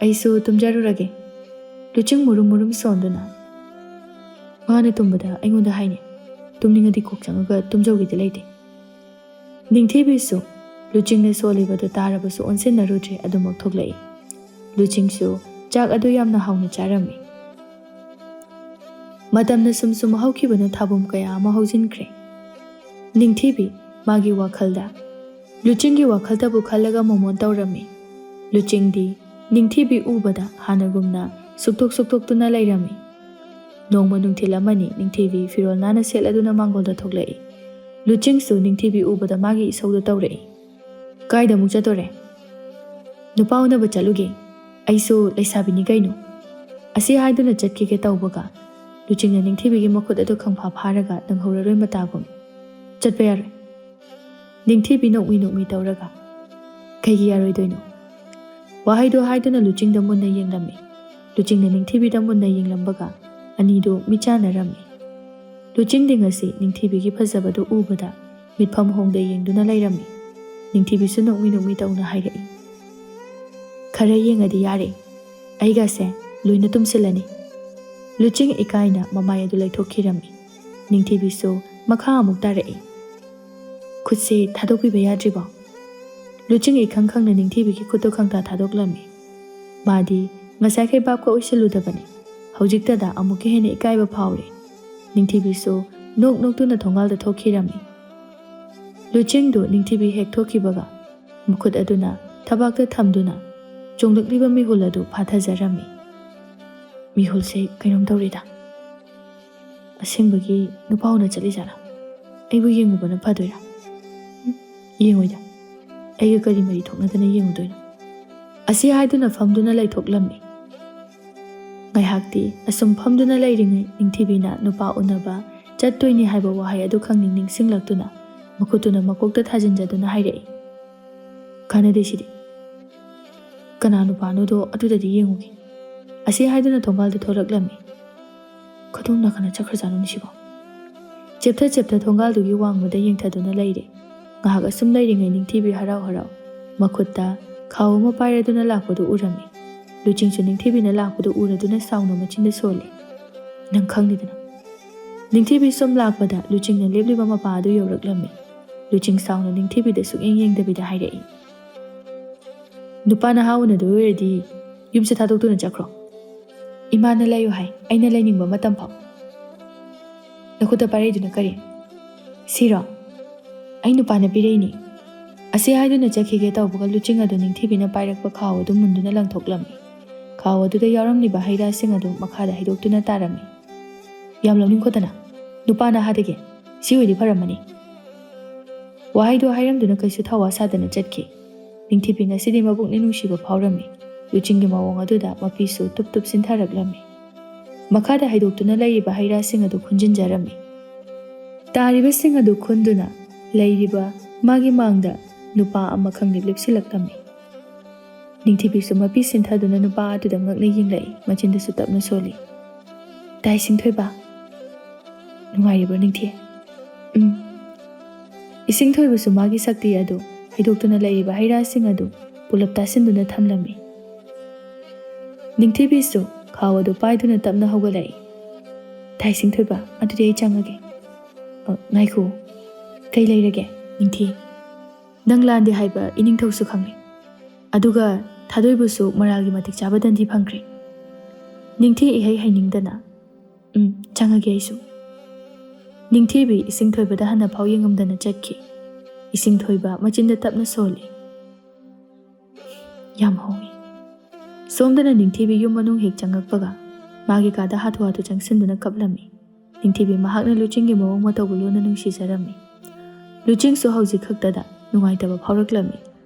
ꯑꯩꯁꯨ ꯇꯨꯝꯖꯔꯨꯔꯒꯦ꯫ ꯂꯨꯆꯤꯡ ꯃꯨꯔꯨꯝ ꯃꯨꯔꯨꯝ ꯁꯣꯟꯗꯨꯅ ꯃꯥꯅ ꯇꯨꯝꯕꯗ ꯑꯩꯉꯣꯟꯗ ꯍꯥꯏꯅꯦ, ꯇꯨꯝꯅꯤꯡꯉꯗꯤ ꯀꯣꯛ ꯆꯪꯉꯒ ꯇꯨꯝꯖꯧꯒꯦꯗꯤ ꯂꯩꯇꯦ꯫ ꯅꯤꯡꯊꯤꯕꯤꯁꯨ ꯂꯨꯆꯤꯡꯅ ꯁꯣꯜꯂꯤꯕꯗꯨ ꯇꯥꯔꯕꯁꯨ ꯑꯣꯟꯁꯤꯟꯅꯔꯨꯗ꯭ꯔꯦ, ꯑꯗꯨꯃꯛ ꯊꯣꯛꯂꯛꯏ꯫ ꯂꯨꯆꯤꯡꯁꯨ ꯆꯥꯛ ꯑꯗꯨ ꯌꯥꯝꯅ ꯍꯥꯎꯅ ꯆꯥꯔꯝꯃꯤ꯫ ꯃꯇꯝꯅ ꯁꯨꯝ ꯁꯨꯝ ꯍꯧꯈꯤꯕꯅ ꯊꯥꯕꯨꯝ ꯀꯌꯥ ꯑꯃ ꯍꯧꯖꯤꯟꯈ꯭ꯔꯦ꯫ ꯅꯤꯡꯊꯤꯕꯤ ꯃꯥꯒꯤ ꯋꯥꯈꯜꯗ ꯂꯨꯆꯤꯡꯒꯤ ꯋꯥꯈꯜꯇꯕꯨ ꯈꯜꯂꯒ ꯃꯣꯃꯣꯟ ꯇꯧꯔꯝꯃꯤ꯫ ꯂꯨꯆꯤꯡꯗꯤ ꯅꯤꯡꯊꯤꯕꯤ ꯎꯕꯗ ꯍꯥꯟꯅꯒꯨꯝꯅ ꯁꯨꯛꯇꯣꯛ ꯁꯨꯛꯇꯣꯛꯇꯨꯅ ꯂꯩꯔꯝꯃꯤ꯫ ꯅꯣꯡꯃ ꯅꯨꯡꯊꯤꯜ ꯑꯃꯅꯤ ꯅꯤꯡꯊꯤꯕꯤ ꯐꯤꯔꯣꯜ ꯅꯥꯟꯅ ꯁꯦꯠꯂꯗꯨꯅ ꯃꯥꯡꯒꯣꯜꯗ ꯊꯣꯛꯂꯛꯏ꯫ ꯂꯨꯆꯤꯡꯁꯨ ꯅꯤꯡꯊꯤꯕꯤ ꯎꯕꯗ ꯃꯥꯒꯤ ꯏꯁꯧꯗꯨ ꯇꯧꯔꯛꯏ꯫ ꯀꯥꯏꯗ ꯑꯃꯨꯛ ꯆꯠꯇꯣꯔꯦ? ꯅꯨꯄꯥ ꯎꯅꯕ ꯆꯠꯂꯨꯒꯦ, ꯑꯩꯁꯨ ꯂꯩꯁꯥꯕꯤꯅꯤ ꯀꯩꯅꯣ꯫ ꯑꯁꯤ ꯍꯥꯏꯗꯨꯅ ꯆꯠꯈꯤꯒꯦ ꯇꯧꯕꯒ ꯂꯨꯆꯤꯡꯅ ꯅꯤꯡꯊꯤꯕꯤꯒꯤ ꯃꯈꯨꯠ ꯑꯗꯨ ꯈꯪꯐꯥ ꯐꯥꯔꯒ ꯅꯪꯍꯧꯔꯔꯣꯏ ꯃꯇꯥꯒꯨꯝ ꯆꯠꯄ ꯌꯥꯔꯣꯏ꯫ ꯅꯤꯡꯊꯤꯕꯤ ꯅꯣꯛꯃꯤ ꯅꯣꯛꯃꯤ ꯇꯧꯔꯒ ꯀꯩꯒꯤ ꯌꯥꯔꯣꯏꯗꯣꯏꯅꯣ? ꯋꯥꯍꯩꯗꯣ ꯍꯥꯏꯗꯨꯅ ꯂꯨꯆꯤꯡꯗ ꯃꯨꯟꯅ ꯌꯦꯡꯂꯝꯃꯤ꯫ ꯂꯨꯆꯤꯡꯅ ꯅꯤꯡꯊꯤꯕꯤꯗ ꯃꯨꯟꯅ ꯌꯦꯡꯂꯝꯕꯒ ꯑꯅꯤꯗꯨ ꯃꯤꯆꯥꯟꯅꯔꯝꯃꯤ꯫ ꯂꯨꯆꯤꯡꯗꯤ ꯉꯁꯤ ꯅꯤꯡꯊꯤꯕꯤꯒꯤ ꯐꯖꯕꯗꯨ ꯎꯕꯗ ꯃꯤꯠꯐꯝ ꯍꯣꯡꯗ ꯌꯦꯡꯗꯨꯅ ꯂꯩꯔꯝꯃꯤ꯫ ꯅꯤꯡꯊꯤꯕꯤꯁꯨ ꯅꯣꯛꯃꯤ ꯅꯣꯛꯃꯤ ꯇꯧꯅ ꯍꯥꯏꯔꯛꯏ꯫ ꯈꯔ ꯌꯦꯡꯉꯗꯤ ꯌꯥꯔꯦ, ꯑꯩꯒꯁꯦ ꯂꯣꯏꯅ ꯇꯨꯝꯁꯤꯜꯂꯅꯤ꯫ ꯂꯨꯆꯤꯡ ꯏꯀꯥꯏꯅ ꯃꯃꯥꯏ ꯑꯗꯨ ꯂꯩꯊꯣꯛꯈꯤꯔꯝꯃꯤ꯫ ꯅꯤꯡꯊꯤꯕꯤꯁꯨ ꯃꯈꯥ ꯑꯃꯨꯛ ꯇꯥꯔꯛꯏ꯫ ꯈꯨꯠꯁꯦ ꯊꯥꯗꯣꯛꯄꯤꯕ ꯌꯥꯗ꯭ꯔꯤꯕꯣ? ꯂꯨꯆꯤꯡ ꯏꯈꯪ ꯈꯪꯅ ꯅꯤꯡꯊꯤꯕꯤꯒꯤ ꯈꯨꯠꯇꯨ ꯈꯪꯇꯥ ꯊꯥꯗꯣꯛꯂꯝꯃꯤ꯫ ꯃꯥꯗꯤ ꯉꯁꯥꯏꯈꯩ ꯚꯥꯞꯀ ꯑꯣꯏꯁꯤꯜꯂꯨꯗꯕꯅꯤ꯫ ꯍꯧꯖꯤꯛꯇꯗ ꯑꯃꯨꯛꯀ ꯍꯦꯟꯅ ꯏꯀꯥꯏꯕ ꯐꯥꯎꯔꯦ꯫ ꯅꯤꯡꯊꯤꯕꯤꯁꯨ ꯅꯣꯛ ꯅꯣꯛꯇꯨꯅ ꯊꯣꯡꯒꯥꯜꯗ ꯊꯣꯛꯈꯤꯔꯝꯃꯤ꯫ ꯂꯨꯆꯤꯡꯗꯨ ꯅꯤꯡꯊꯤꯕꯤ ꯍꯦꯛ ꯊꯣꯛꯈꯤꯕꯒ ꯃꯈꯨꯠ ꯑꯗꯨꯅ ꯊꯕꯥꯛꯇ ꯊꯝꯗꯨꯅ ꯆꯣꯡꯂꯛꯂꯤꯕ ꯃꯤꯍꯨꯜ ꯑꯗꯨ ꯐꯥꯊꯖꯔꯝꯃꯤ꯫ ꯃꯤꯍꯨꯜꯁꯦ ꯀꯩꯅꯣꯝ ꯇꯧꯔꯤꯗ꯫ ꯑꯁꯦꯡꯕꯒꯤ ꯅꯨꯄꯥ ꯎꯅ ꯆꯠꯂꯤꯖꯥꯠꯂꯥ? ꯑꯩꯕꯨ ꯌꯦꯡꯉꯨꯕꯅ ꯐꯗꯣꯏꯔꯥ? ꯌꯦꯡꯉꯣꯏꯗ, ꯑꯩꯒ ꯀꯔꯤ ꯃꯔꯤ ꯊꯣꯛꯅꯗꯅ ꯌꯦꯡꯉꯨꯗꯣꯏꯅꯣ? ꯑꯁꯤ ꯍꯥꯏꯗꯨꯅ ꯐꯝꯗꯨꯅ ꯂꯩꯊꯣꯛꯂꯝꯃꯤ꯫ ꯉꯥꯏꯍꯥꯛꯇꯤ ꯑꯁꯨꯝ ꯐꯝꯗꯨꯅ ꯂꯩꯔꯤꯉꯩ ꯅꯤꯡꯊꯤꯕꯤꯅ ꯅꯨꯄꯥ ꯎꯅꯕ ꯆꯠꯇꯣꯏꯅꯤ ꯍꯥꯏꯕ ꯋꯥꯍꯩ ꯑꯗꯨ ꯈꯪꯅꯤꯡ ꯅꯤꯡꯁꯤꯡꯂꯛꯇꯨꯅ ꯃꯈꯨꯠꯇꯨꯅ ꯃꯀꯣꯛꯇ ꯊꯥꯖꯤꯟꯖꯗꯨꯅ ꯍꯥꯏꯔꯛꯏ꯫ ꯀꯥꯟꯅꯗꯦ ꯁꯤꯗꯤ꯫ ꯀꯅꯥ ꯅꯨꯄꯥꯅꯣꯗꯣ ꯑꯗꯨꯗꯗꯤ ꯌꯦꯡꯉꯨꯒꯦ꯫ ꯑꯁꯤ ꯍꯥꯏꯗꯨꯅ ꯊꯣꯡꯒꯥꯜꯗ ꯊꯣꯛꯂꯛꯂꯝꯃꯤ꯫ ꯀꯗꯣꯝ ꯅꯥꯀꯟꯗ ꯆꯠꯈ꯭ꯔꯖꯥꯠꯅꯣ ꯁꯤꯕꯣ? ꯆꯦꯞꯊ ꯆꯦꯞꯊ ꯊꯣꯡꯒꯥꯜꯗꯨꯒꯤ ꯋꯥꯡꯃꯗ ꯌꯦꯡꯊꯗꯨꯅ ꯂꯩꯔꯦ꯫ ꯉꯥꯏꯍꯥꯛ ꯑꯁꯨꯝ ꯂꯩꯔꯤꯉꯩ ꯅꯤꯡꯊꯤꯕꯤ ꯍꯔꯥꯎ ꯍꯔꯥꯎ ꯃꯈꯨꯠꯇ ꯈꯥꯎ ꯑꯃ ꯄꯥꯏꯔꯗꯨꯅ ꯂꯥꯛꯄꯗꯨ ꯎꯔꯝꯃꯤ꯫ ꯂꯨꯆꯤꯡꯁꯨ ꯅꯤꯡꯊꯤꯕꯤꯅ ꯂꯥꯛꯄꯗꯨ ꯎꯔꯗꯨꯅ ꯁꯥꯎꯅ ꯃꯆꯤꯟꯗ ꯁꯣꯜꯂꯤ꯫ ꯅꯪ ꯈꯪꯂꯤꯗꯅ꯫ ꯅꯤꯡꯊꯤꯕꯤ ꯁꯨꯝ ꯂꯥꯛꯄꯗ ꯂꯨꯆꯤꯡꯅ ꯂꯦꯞꯂꯤꯕ ꯃꯄꯥ ꯑꯗꯨ ꯌꯧꯔꯛꯂꯝꯃꯤ꯫ ꯂꯨꯆꯤꯡ ꯁꯥꯎꯅ ꯅꯤꯡꯊꯤꯕꯤꯗ ꯁꯨꯛꯌꯦꯡ ꯌꯦꯡꯗꯕꯤꯗ ꯍꯥꯏꯔꯛꯏ꯫ ꯅꯨꯄꯥ ꯅꯍꯥ ꯎꯅꯗꯣꯏ ꯑꯣꯏꯔꯗꯤ ꯌꯨꯝꯁꯦ ꯊꯥꯗꯣꯛꯇꯨꯅ ꯆꯠꯈ꯭ꯔꯣ꯫ ꯏꯃꯥꯅ ꯂꯩꯌꯨ ꯍꯥꯏ, ꯑꯩꯅ ꯂꯩꯅꯤꯡꯕ ꯃꯇꯝ ꯐꯥꯎ꯫ ꯅꯈꯨꯠꯇ ꯄꯥꯏꯔꯛꯏꯗꯨꯅ ꯀꯔꯤ? ꯁꯤꯔꯣ? ꯑꯩ ꯅꯨꯄꯥꯅ ꯄꯤꯔꯛꯏꯅꯤ꯫ ꯑꯁꯤ ꯍꯥꯏꯗꯨꯅ ꯆꯠꯈꯤꯒꯦ ꯇꯧꯕꯒ ꯂꯨꯆꯤꯡ ꯑꯗꯨ ꯅꯤꯡꯊꯤꯕꯤꯅ ꯄꯥꯏꯔꯛꯄ ꯈꯥꯎ ꯑꯗꯨ ꯃꯨꯟꯗꯨꯅ ꯂꯪꯊꯣꯛꯂꯝꯃꯤ꯫ ꯈꯥꯎ ꯑꯗꯨꯗ ꯌꯥꯎꯔꯝꯂꯤꯕ ꯍꯩꯔꯥꯁꯤꯡ ꯑꯗꯨ ꯃꯈꯥꯗ ꯍꯩꯗꯣꯛꯇꯨꯅ ꯇꯥꯔꯝꯃꯤ꯫ ꯌꯥꯝ ꯂꯧꯅꯤꯡꯈꯣꯗꯅ, ꯅꯨꯄꯥ ꯅꯍꯥꯗꯒꯤ ꯁꯤ ꯑꯣꯏꯗꯤ ꯐꯔꯝꯃꯅꯤ꯫ ꯋꯥꯍꯩꯗꯨ ꯍꯥꯏꯔꯝꯗꯨꯅ ꯀꯩꯁꯨ ꯊꯧꯋꯥ ꯁꯥꯗꯅ ꯆꯠꯈꯤ꯫ ꯅꯤꯡꯊꯤꯕꯤ ꯉꯁꯤꯗꯤ ꯃꯕꯨꯛꯅꯤꯡ ꯅꯨꯡꯁꯤꯕ ꯐꯥꯎꯔꯝꯃꯤ꯫ ꯂꯨꯆꯤꯡꯒꯤ ꯃꯑꯣꯡ ꯑꯗꯨꯗ ꯃꯄꯤꯁꯨ ꯇꯨꯞ ꯇꯨꯞ ꯁꯤꯟꯊꯔꯛꯂꯝꯃꯤ꯫ ꯃꯈꯥꯗ ꯍꯩꯗꯣꯛꯇꯨꯅ ꯂꯩꯔꯤꯕ ꯍꯩꯔꯥꯁꯤꯡ ꯑꯗꯨ ꯈꯨꯟꯖꯤꯟꯖꯔꯝꯃꯤ꯫ ꯇꯥꯔꯤꯕꯁꯤꯡ ꯑꯗꯨ ꯈꯨꯟꯗꯨꯅ ꯂꯩꯔꯤꯕ ꯃꯥꯒꯤ ꯃꯥꯡꯗ ꯅꯨꯄꯥ ꯑꯃꯈꯛ ꯂꯦꯞꯁꯤꯜꯂꯛꯂꯝꯃꯤ꯫ ꯅꯤꯡꯊꯤꯕꯤꯁꯨ ꯃꯄꯤ ꯁꯤꯟꯊꯗꯨꯅ ꯅꯨꯄꯥ ꯑꯗꯨꯗ ꯉꯛꯅ ꯌꯦꯡꯂꯛꯏ, ꯃꯆꯤꯟꯗꯁꯨ ꯇꯞꯅ ꯁꯣꯜꯂꯤ꯫ ꯇꯥꯏ ꯏꯁꯤꯡꯊꯣꯏꯕ꯫ ꯅꯨꯡꯉꯥꯏꯔꯤꯕ꯭ꯔꯣ ꯅꯤꯡꯊꯤ? ꯏꯁꯤꯡꯊꯣꯏꯕꯁꯨ ꯃꯥꯒꯤ ꯁꯛꯇꯤ ꯑꯗꯨ ꯍꯩꯗꯣꯛꯇꯨꯅ ꯂꯩꯔꯤꯕ ꯍꯩꯔꯥꯁꯤꯡ ꯑꯗꯨ ꯄꯨꯂꯞ ꯇꯥꯁꯤꯟꯗꯨꯅ ꯊꯝꯂꯝꯃꯤ꯫ ꯅꯤꯡꯊꯤꯕꯤꯁꯨ ꯈꯥꯎ ꯑꯗꯨ ꯄꯥꯏꯗꯨꯅ ꯇꯞꯅ ꯍꯧꯒꯠꯂꯛꯏ꯫ ꯇꯥꯏ ꯏꯁꯤꯡꯊꯣꯏꯕ, ꯑꯗꯨꯗꯤ ꯑꯩ ꯆꯪꯉꯒꯦ꯫ ꯉꯥꯏꯈꯣ, ꯀꯩ ꯂꯩꯔꯒꯦ ꯅꯤꯡꯊꯤ? ꯅꯪ ꯂꯥꯟꯗꯦ ꯍꯥꯏꯕ ꯏꯅꯤꯡꯊꯧꯁꯨ ꯈꯪꯂꯦ, ꯑꯗꯨꯒ ꯊꯥꯗꯣꯏꯕꯨꯁꯨ ꯃꯔꯥꯜꯒꯤ ꯃꯇꯤꯛ ꯆꯥꯕ ꯗꯟꯗꯤ ꯐꯪꯈ꯭ꯔꯦ꯫ ꯅꯤꯡꯊꯤ ꯏꯍꯩ ꯍꯩꯅꯤꯡꯗꯅ ꯆꯪꯉꯒꯦ ꯑꯩꯁꯨ꯫ ꯅꯤꯡꯊꯤꯕꯤ ꯏꯁꯤꯡꯊꯣꯏꯕꯗ ꯍꯟꯅꯐꯥꯎ ꯌꯦꯡꯉꯝꯗꯅ ꯆꯠꯈꯤ꯫ ꯏꯁꯤꯡꯊꯣꯏꯕ ꯃꯆꯤꯟꯗ ꯇꯞꯅ ꯁꯣꯜꯂꯤ꯫ ꯌꯥꯝ ꯍꯣꯡꯉꯤ꯫ ꯁꯣꯝꯗꯅ ꯅꯤꯡꯊꯤꯕꯤ ꯌꯨꯝ ꯃꯅꯨꯡ ꯍꯦꯛ ꯆꯪꯉꯛꯄꯒ ꯃꯥꯒꯤ ꯀꯥꯗ ꯍꯥꯊꯨ ꯍꯥꯊꯨ ꯆꯪꯁꯤꯟꯗꯨꯅ ꯀꯞꯂꯝꯃꯤ꯫ ꯅꯤꯡꯊꯤꯕꯤ ꯃꯍꯥꯛꯅ ꯂꯨꯆꯤꯡꯒꯤ ꯃꯑꯣꯡ ꯃꯇꯧꯕꯨ ꯂꯣꯟꯅ ꯅꯨꯡꯁꯤꯖꯔꯝꯃꯤ꯫ ꯂꯨꯆꯤꯡꯁꯨ ꯍꯧꯖꯤꯛ ꯈꯛꯇꯗ ꯅꯨꯡꯉꯥꯏꯇꯕ ꯐꯥꯎꯔꯛꯂꯝꯃꯤ꯫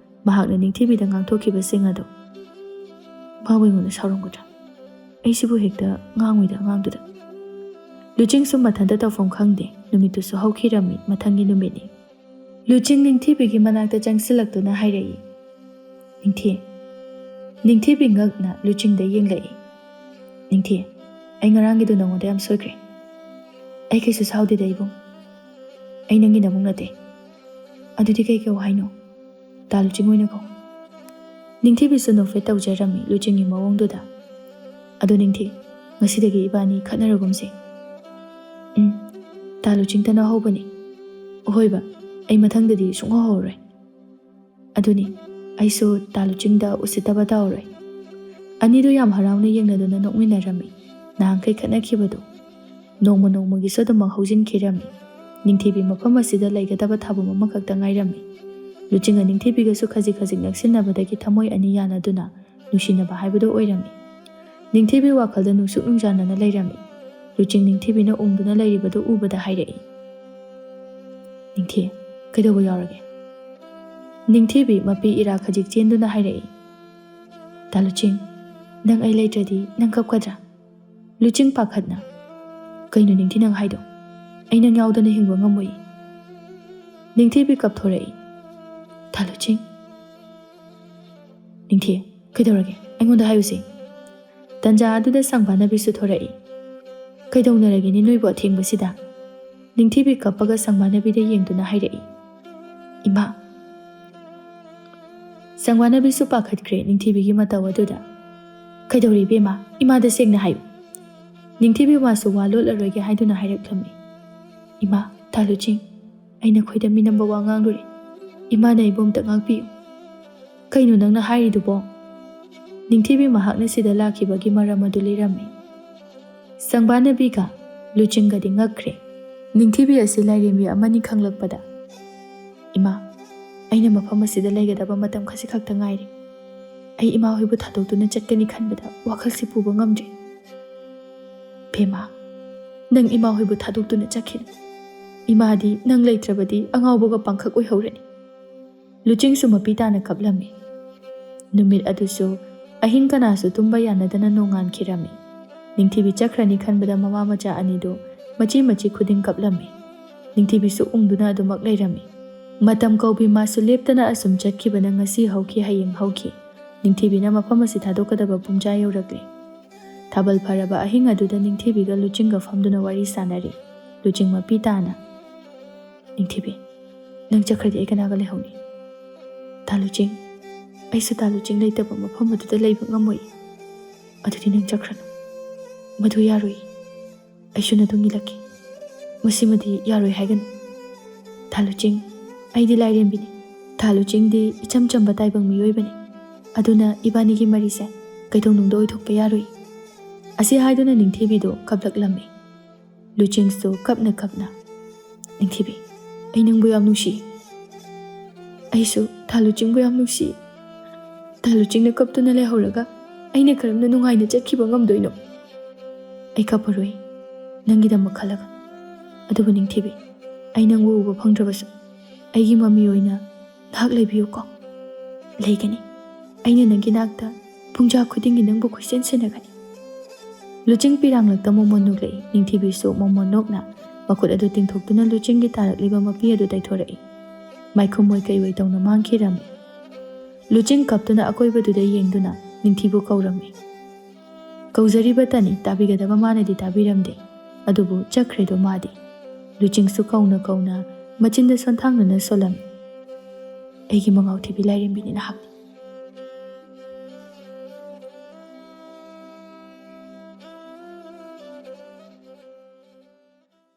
ꯃꯍꯥꯛꯅ ꯅꯤꯡꯊꯤꯕꯤꯗ ꯉꯥꯡꯊꯣꯛꯈꯤꯕꯁꯤꯡ ꯑꯗꯨ ꯃꯥꯕꯨ ꯑꯩꯉꯣꯟꯗ ꯁꯥꯎꯔꯝꯒꯗ꯭ꯔꯥ? ꯑꯩꯁꯤꯕꯨ ꯍꯦꯛꯇ ꯉꯥꯡꯉꯣꯏꯗ ꯑꯉꯥꯡꯗꯨꯗ꯫ ꯂꯨꯆꯤꯡꯁꯨ ꯃꯊꯟꯇ ꯇꯧꯐꯝ ꯈꯪꯗꯦ꯫ ꯅꯨꯃꯤꯠꯇꯨꯁꯨ ꯍꯧꯈꯤꯔꯝꯃꯤ, ꯃꯊꯪꯒꯤ ꯅꯨꯃꯤꯠꯅꯤ꯫ ꯂꯨꯆꯤꯡ ꯅꯤꯡꯊꯤꯕꯤꯒꯤ ꯃꯅꯥꯛꯇ ꯆꯪꯁꯤꯜꯂꯛꯇꯨꯅ ꯍꯥꯏꯔꯛꯏ꯫ ꯅꯤꯡꯊꯤ꯫ ꯅꯤꯡꯊꯤꯕꯤ ꯉꯛꯅ ꯂꯨꯆꯤꯡꯗ ꯌꯦꯡꯂꯛꯏ꯫ ꯅꯤꯡꯊꯤ, ꯑꯩ ꯉꯔꯥꯡꯒꯤꯗꯨ ꯅꯉꯣꯟꯗ ꯌꯥꯝ ꯁꯣꯏꯈ꯭ꯔꯦ꯫ ꯑꯩ ꯀꯩꯁꯨ ꯁꯥꯎꯗꯦꯗ ꯏꯕꯨꯡ꯫ ꯑꯩ ꯅꯪꯒꯤ ꯅꯕꯨꯡ ꯅꯠꯇꯦ꯫ ꯑꯗꯨꯗꯤ ꯀꯩ ꯀꯧ ꯍꯥꯏꯅꯣ? ꯇꯥ ꯂꯨꯆꯤꯡ ꯑꯣꯏꯅ ꯀꯧ꯫ ꯅꯤꯡꯊꯤꯕꯤꯁꯨ ꯅꯣꯛꯐꯦꯠ ꯇꯧꯖꯔꯝꯃꯤ ꯂꯨꯆꯤꯡꯒꯤ ꯃꯑꯣꯡꯗꯨꯗ꯫ ꯑꯗꯨ ꯅꯤꯡꯊꯤ, ꯉꯁꯤꯗꯒꯤ ꯏꯕꯥꯅꯤ ꯈꯠꯅꯔꯒꯨꯝꯁꯦ꯫ ꯇꯥ ꯂꯨꯆꯤꯡꯇꯅ ꯍꯧꯕꯅꯤ꯫ ꯑꯍꯣꯏꯕ, ꯑꯩ ꯃꯊꯪꯗꯗꯤ ꯁꯨꯡꯍꯧ ꯍꯧꯔꯔꯣꯏ꯫ ꯑꯗꯨꯅꯤ, ꯑꯩꯁꯨ ꯇꯥ ꯂꯨꯆꯤꯡꯗ ꯎꯁꯤꯠꯇꯕ ꯇꯧꯔꯔꯣꯏ꯫ ꯑꯅꯤꯗꯨ ꯌꯥꯝ ꯍꯔꯥꯎꯅ ꯌꯦꯡꯅꯗꯨꯅ ꯅꯣꯛꯃꯤꯟꯅꯔꯝꯃꯤ꯫ ꯅꯍꯥꯟꯈꯩ ꯈꯠꯅꯈꯤꯕꯗꯨ ꯅꯣꯡꯃ ꯅꯣꯡꯃꯒꯤ ꯑꯗꯨꯃꯛ ꯍꯧꯖꯤꯟꯈꯤꯔꯝꯃꯤ꯫ ꯅꯤꯡꯊꯤꯕꯤ ꯃꯐꯝ ꯑꯁꯤꯗ ꯂꯩꯒꯗꯕ ꯊꯥꯕꯨꯝ ꯑꯃꯈꯛꯇ ꯉꯥꯏꯔꯝꯃꯤ꯫ ꯂꯨꯆꯤꯡꯒ ꯅꯤꯡꯊꯤꯕꯤꯒꯁꯨ ꯈꯖꯤꯛ ꯈꯖꯤꯛ ꯅꯛꯁꯤꯟꯅꯕꯗꯒꯤ ꯊꯃꯣꯏ ꯑꯅꯤ ꯌꯥꯅꯗꯨꯅ ꯅꯨꯡꯁꯤꯅꯕ ꯍꯥꯏꯕꯗꯨ ꯑꯣꯏꯔꯝꯃꯤ꯫ ꯅꯤꯡꯊꯤꯕꯤ ꯋꯥꯈꯜꯗ ꯅꯨꯡꯁꯨꯛ ꯅꯨꯡꯖꯥꯅꯅ ꯂꯩꯔꯝꯃꯤ꯫ ꯂꯨꯆꯤꯡ ꯅꯤꯡꯊꯤꯕꯤꯅ ꯎꯪꯗꯨꯅ ꯂꯩꯔꯤꯕꯗꯨ ꯎꯕꯗ ꯍꯥꯏꯔꯛꯏ꯫ ꯅꯤꯡꯊꯤ, ꯀꯩꯗꯧꯕ ꯌꯥꯎꯔꯒꯦ? ꯅꯤꯡꯊꯤꯕꯤ ꯃꯄꯤ ꯏꯔꯥ ꯈꯖꯤꯛ ꯆꯦꯟꯗꯨꯅ ꯍꯥꯏꯔꯛꯏ꯫ ꯇꯥ ꯂꯨꯆꯤꯡ, ꯅꯪ ꯑꯩ ꯂꯩꯇ꯭ꯔꯗꯤ ꯅꯪ ꯀꯞꯀꯗ꯭ꯔꯥ? ꯂꯨꯆꯤꯡ ꯄꯥꯈꯠꯅ, ꯀꯩꯅꯣ ꯅꯤꯡꯊꯤ ꯅꯪ ꯍꯥꯏꯗꯣ? ꯑꯩ ꯅꯪ ꯌꯥꯎꯗꯅ ꯍꯤꯡꯕ ꯉꯝꯃꯣꯏ꯫ ꯅꯤꯡꯊꯤꯕꯤ ꯀꯞꯊꯣꯔꯛꯏ꯫ ꯇꯥ ꯂꯨꯆꯤꯡ꯫ ꯅꯤꯡꯊꯤ, ꯀꯩꯗꯧꯔꯒꯦ? ꯑꯩꯉꯣꯟꯗ ꯍꯥꯏꯌꯨꯁꯦ꯫ ꯇꯟꯖꯥ ꯑꯗꯨꯗ ꯁꯪꯕꯥꯅꯕꯤꯁꯨ ꯊꯣꯔꯛꯏ꯫ ꯀꯩꯗꯧꯅꯔꯒꯦꯅꯦ ꯅꯣꯏꯕꯨ ꯑꯊꯦꯡꯕꯁꯤꯗ? ꯅꯤꯡꯊꯤꯕꯤ ꯀꯞꯄꯒ ꯁꯪꯕꯥꯅꯕꯤꯗ ꯌꯦꯡꯗꯨꯅ ꯍꯥꯏꯔꯛꯏ꯫ ꯏꯃꯥ꯫ ꯁꯪꯕꯥꯅꯕꯤꯁꯨ ꯄꯥꯈꯠꯈ꯭ꯔꯦ ꯅꯤꯡꯊꯤꯕꯤꯒꯤ ꯃꯇꯧ ꯑꯗꯨꯗ꯫ ꯀꯩꯗꯧꯔꯦ ꯏꯕꯦꯝꯃ? ꯏꯃꯥꯗ ꯁꯦꯡꯅ ꯍꯥꯏꯌꯨ꯫ ꯅꯤꯡꯊꯤꯕꯤ ꯃꯥꯁꯨ ꯋꯥ ꯂꯣꯠꯂꯔꯣꯏꯒꯦ ꯍꯥꯏꯗꯨꯅ ꯍꯥꯏꯔꯛꯂꯝꯃꯤ꯫ ꯏꯃꯥ, ꯇꯥ ꯂꯨꯆꯤꯡ, ꯑꯩ ꯅꯈꯣꯏꯗ ꯃꯤꯅꯝꯕ ꯋꯥ ꯉꯥꯡꯂꯨꯔꯦ꯫ ꯏꯃꯥꯅ ꯑꯩꯕꯨ ꯑꯝꯇ ꯉꯥꯛꯄꯤꯌꯨ꯫ ꯀꯩꯅꯣ ꯅꯪꯅ ꯍꯥꯏꯔꯤꯗꯨꯕꯣ? ꯅꯤꯡꯊꯤꯕꯤ ꯃꯍꯥꯛꯅ ꯁꯤꯗ ꯂꯥꯛꯈꯤꯕꯒꯤ ꯃꯔꯝ ꯑꯗꯨ ꯂꯤꯔꯝꯃꯤ꯫ ꯁꯪꯕꯥꯅꯕꯤꯒ ꯂꯨꯆꯤꯡꯒꯗꯤ ꯉꯛꯈ꯭ꯔꯦ꯫ ꯅꯤꯡꯊꯤꯕꯤ ꯑꯁꯤ ꯂꯥꯏꯔꯦꯝꯕꯤ ꯑꯃꯅꯤ ꯈꯪꯂꯛꯄꯗ꯫ ꯏꯃꯥ, ꯑꯩꯅ ꯃꯐꯝ ꯑꯁꯤꯗ ꯂꯩꯒꯗꯕ ꯃꯇꯝ ꯈꯖꯤꯛꯈꯛꯇ ꯉꯥꯏꯔꯦ꯫ ꯑꯩ ꯏꯃꯥ ꯍꯣꯏꯕꯨ ꯊꯥꯗꯣꯛꯇꯨꯅ ꯆꯠꯀꯅꯤ ꯈꯟꯕꯗ ꯋꯥꯈꯜꯁꯤ ꯄꯨꯕ ꯉꯝꯗ꯭ꯔꯦ꯫ ꯕꯦꯝꯃ, ꯅꯪ ꯏꯃꯥ ꯍꯣꯏꯕꯨ ꯊꯥꯗꯣꯛꯇꯨꯅ ꯆꯠꯈꯤꯅꯨ꯫ ꯏꯃꯥꯗꯤ ꯅꯪ ꯂꯩꯇ꯭ꯔꯕꯗꯤ ꯑꯉꯥꯎꯕꯒ ꯄꯥꯡꯈꯛ ꯑꯣꯏꯍꯧꯔꯅꯤ꯫ ꯂꯨꯆꯤꯡꯁꯨ ꯃꯄꯤ ꯇꯥꯅ ꯀꯞꯂꯝꯃꯤ꯫ ꯅꯨꯃꯤꯠ ꯑꯗꯨꯁꯨ ꯑꯍꯤꯡ ꯀꯅꯥꯁꯨ ꯇꯨꯝꯕ ꯌꯥꯅꯗꯅ ꯅꯣꯡꯉꯥꯟꯈꯤꯔꯝꯃꯤ꯫ ꯅꯤꯡꯊꯤꯕꯤ ꯆꯠꯈ꯭ꯔꯅꯤ ꯈꯟꯕꯗ ꯃꯃꯥ ꯃꯆꯥ ꯑꯅꯤꯗꯨ ꯃꯆꯤ ꯃꯆꯤ ꯈꯨꯗꯤꯡ ꯀꯞꯂꯝꯃꯤ꯫ ꯅꯤꯡꯊꯤꯕꯤꯁꯨ ꯎꯪꯗꯨꯅ ꯑꯗꯨꯃꯛ ꯂꯩꯔꯝꯃꯤ꯫ ꯃꯇꯝ ꯀꯧꯕꯤ ꯃꯥꯁꯨ ꯂꯦꯞꯇꯅ ꯑꯁꯨꯝ ꯆꯠꯈꯤꯕꯅ ꯉꯁꯤ ꯍꯧꯈꯤ, ꯍꯌꯦꯡ ꯍꯧꯈꯤ꯫ ꯅꯤꯡꯊꯤꯕꯤꯅ ꯃꯐꯝ ꯑꯁꯤ ꯊꯥꯗꯣꯛꯀꯗꯕ ꯄꯨꯡꯖꯥ ꯌꯧꯔꯛꯂꯦ꯫ ꯊꯥꯕꯜ ꯐꯔꯕ ꯑꯍꯤꯡ ꯑꯗꯨꯗ ꯅꯤꯡꯊꯤꯕꯤꯒ ꯂꯨꯆꯤꯡꯒ ꯐꯝꯗꯨꯅ ꯋꯥꯔꯤ ꯁꯥꯅꯔꯤ꯫ ꯂꯨꯆꯤꯡ ꯃꯄꯤ ꯇꯥꯅ, ꯅꯤꯡꯊꯤꯕꯤ, ꯅꯪ ꯆꯠꯈ꯭ꯔꯗꯤ ꯑꯩ ꯀꯅꯥꯒ ꯂꯩꯍꯧꯅꯤ? ꯇꯥ ꯂꯨꯆꯤꯡ, ꯑꯩꯁꯨ ꯇꯥꯂꯨꯆꯤꯡ ꯂꯩꯇꯕ ꯃꯐꯝ ꯑꯗꯨꯗ ꯂꯩꯕ ꯉꯝꯃꯣꯏ꯫ ꯑꯗꯨꯗꯤ ꯅꯪ ꯆꯠꯈ꯭ꯔꯅꯨ꯫ ꯃꯗꯨ ꯌꯥꯔꯣꯏ꯫ ꯑꯩꯁꯨ ꯅꯗꯨ ꯏꯜꯂꯛꯀꯦ꯫ ꯃꯁꯤꯃꯗꯤ ꯌꯥꯔꯣꯏ ꯍꯥꯏꯒꯅꯨ꯫ ꯊꯥꯂꯨꯆꯤꯡ, ꯑꯩꯗꯤ ꯂꯥꯏꯔꯦꯝꯕꯤꯅꯤ꯫ ꯊꯥꯂꯨꯆꯤꯡꯗꯤ ꯏꯆꯝ ꯆꯝꯕ ꯇꯥꯏꯕꯪ ꯃꯤꯑꯣꯏꯕꯅꯤ꯫ ꯑꯗꯨꯅ ꯏꯕꯥꯅꯤꯒꯤ ꯃꯔꯤꯁꯦ ꯀꯩꯗꯧꯅꯨꯡꯗ ꯑꯣꯏꯊꯣꯛꯄ ꯌꯥꯔꯣꯏ꯫ ꯑꯁꯤ ꯍꯥꯏꯗꯨꯅ ꯅꯤꯡꯊꯤꯕꯤꯗꯨ ꯀꯞꯂꯛꯂꯝꯃꯤ꯫ ꯂꯨꯆꯤꯡꯁꯨ ꯀꯞꯅ ꯀꯞꯅ, ꯅꯤꯡꯊꯤꯕꯤ, ꯑꯩ ꯅꯪꯕꯨ ꯌꯥꯝ ꯅꯨꯡꯁꯤ꯫ ꯑꯩꯁꯨ ꯊꯥꯂꯨꯆꯤꯡꯕꯨ ꯌꯥꯝ ꯅꯨꯡꯁꯤ꯫ ꯊꯥꯂꯨꯆꯤꯡꯅ ꯀꯞꯇꯨꯅ ꯂꯩꯍꯧꯔꯒ ꯑꯩꯅ ꯀꯔꯝꯅ ꯅꯨꯡꯉꯥꯏꯅ ꯆꯠꯈꯤꯕ ꯉꯝꯗꯣꯏꯅꯣ? ꯑꯩ ꯀꯞꯄꯔꯣꯏ, ꯅꯪꯒꯤꯗꯃꯛ ꯈꯜꯂꯒ꯫ ꯑꯗꯨꯕꯨ ꯅꯤꯡꯊꯤꯕꯤ, ꯑꯩ ꯅꯪꯕꯨ ꯎꯕ ꯐꯪꯗ꯭ꯔꯕꯁꯨ ꯑꯩꯒꯤ ꯃꯃꯤ ꯑꯣꯏꯅ ꯉꯥꯏꯍꯥꯛ ꯂꯩꯕꯤꯌꯨꯀꯣ꯫ ꯂꯩꯒꯅꯤ꯫ ꯑꯩꯅ ꯅꯪꯒꯤ ꯅꯥꯛꯇ ꯄꯨꯡꯖꯥ ꯈꯨꯗꯤꯡꯒꯤ ꯅꯪꯕꯨ ꯀꯣꯏꯁꯦꯟ ꯁꯦꯟꯅꯒꯅꯤ꯫ ꯂꯨꯆꯤꯡ ꯄꯤꯔꯥꯡꯂꯛꯇ ꯃꯣꯃꯣꯟ ꯅꯣꯛꯂꯛꯏ꯫ ꯅꯤꯡꯊꯤꯕꯤꯁꯨ ꯃꯣꯃꯣꯟ ꯅꯣꯛꯅ ꯃꯈꯨꯠ ꯑꯗꯨ ꯇꯤꯡꯊꯣꯛꯇꯨꯅ ꯂꯨꯆꯤꯡꯒꯤ ꯇꯥꯔꯛꯂꯤꯕ ꯃꯄꯤ ꯑꯗꯨ ꯇꯩꯊꯣꯔꯛꯏ꯫ ꯃꯥꯏꯈꯨꯝꯑꯣꯏ ꯀꯩꯑꯣꯏ ꯇꯧꯅ ꯃꯥꯡꯈꯤꯔꯝꯃꯤ꯫ ꯂꯨꯆꯤꯡ ꯀꯞꯇꯨꯅ ꯑꯀꯣꯏꯕꯗꯨꯗ ꯌꯦꯡꯗꯨꯅ ꯅꯤꯡꯊꯤꯕꯨ ꯀꯧꯔꯝꯃꯤ꯫ ꯀꯧꯖꯔꯤꯕꯇꯅꯤ, ꯇꯥꯕꯤꯒꯗꯕ ꯃꯥꯅꯗꯤ ꯇꯥꯕꯤꯔꯝꯗꯦ꯫ ꯑꯗꯨꯕꯨ ꯆꯠꯈ꯭ꯔꯦꯗꯣ ꯃꯥꯗꯤ꯫ ꯂꯨꯆꯤꯡꯁꯨ ꯀꯧꯅ ꯀꯧꯅ ꯃꯆꯤꯟꯗ ꯁꯣꯟꯊꯥꯡꯅꯅ ꯁꯣꯜꯂꯝꯃꯤ꯫ ꯑꯩꯒꯤ ꯃꯉꯥꯎ ꯊꯤꯕꯤ ꯂꯥꯏꯔꯦꯝꯕꯤꯅꯤ ꯅꯍꯥꯛꯅꯤ꯫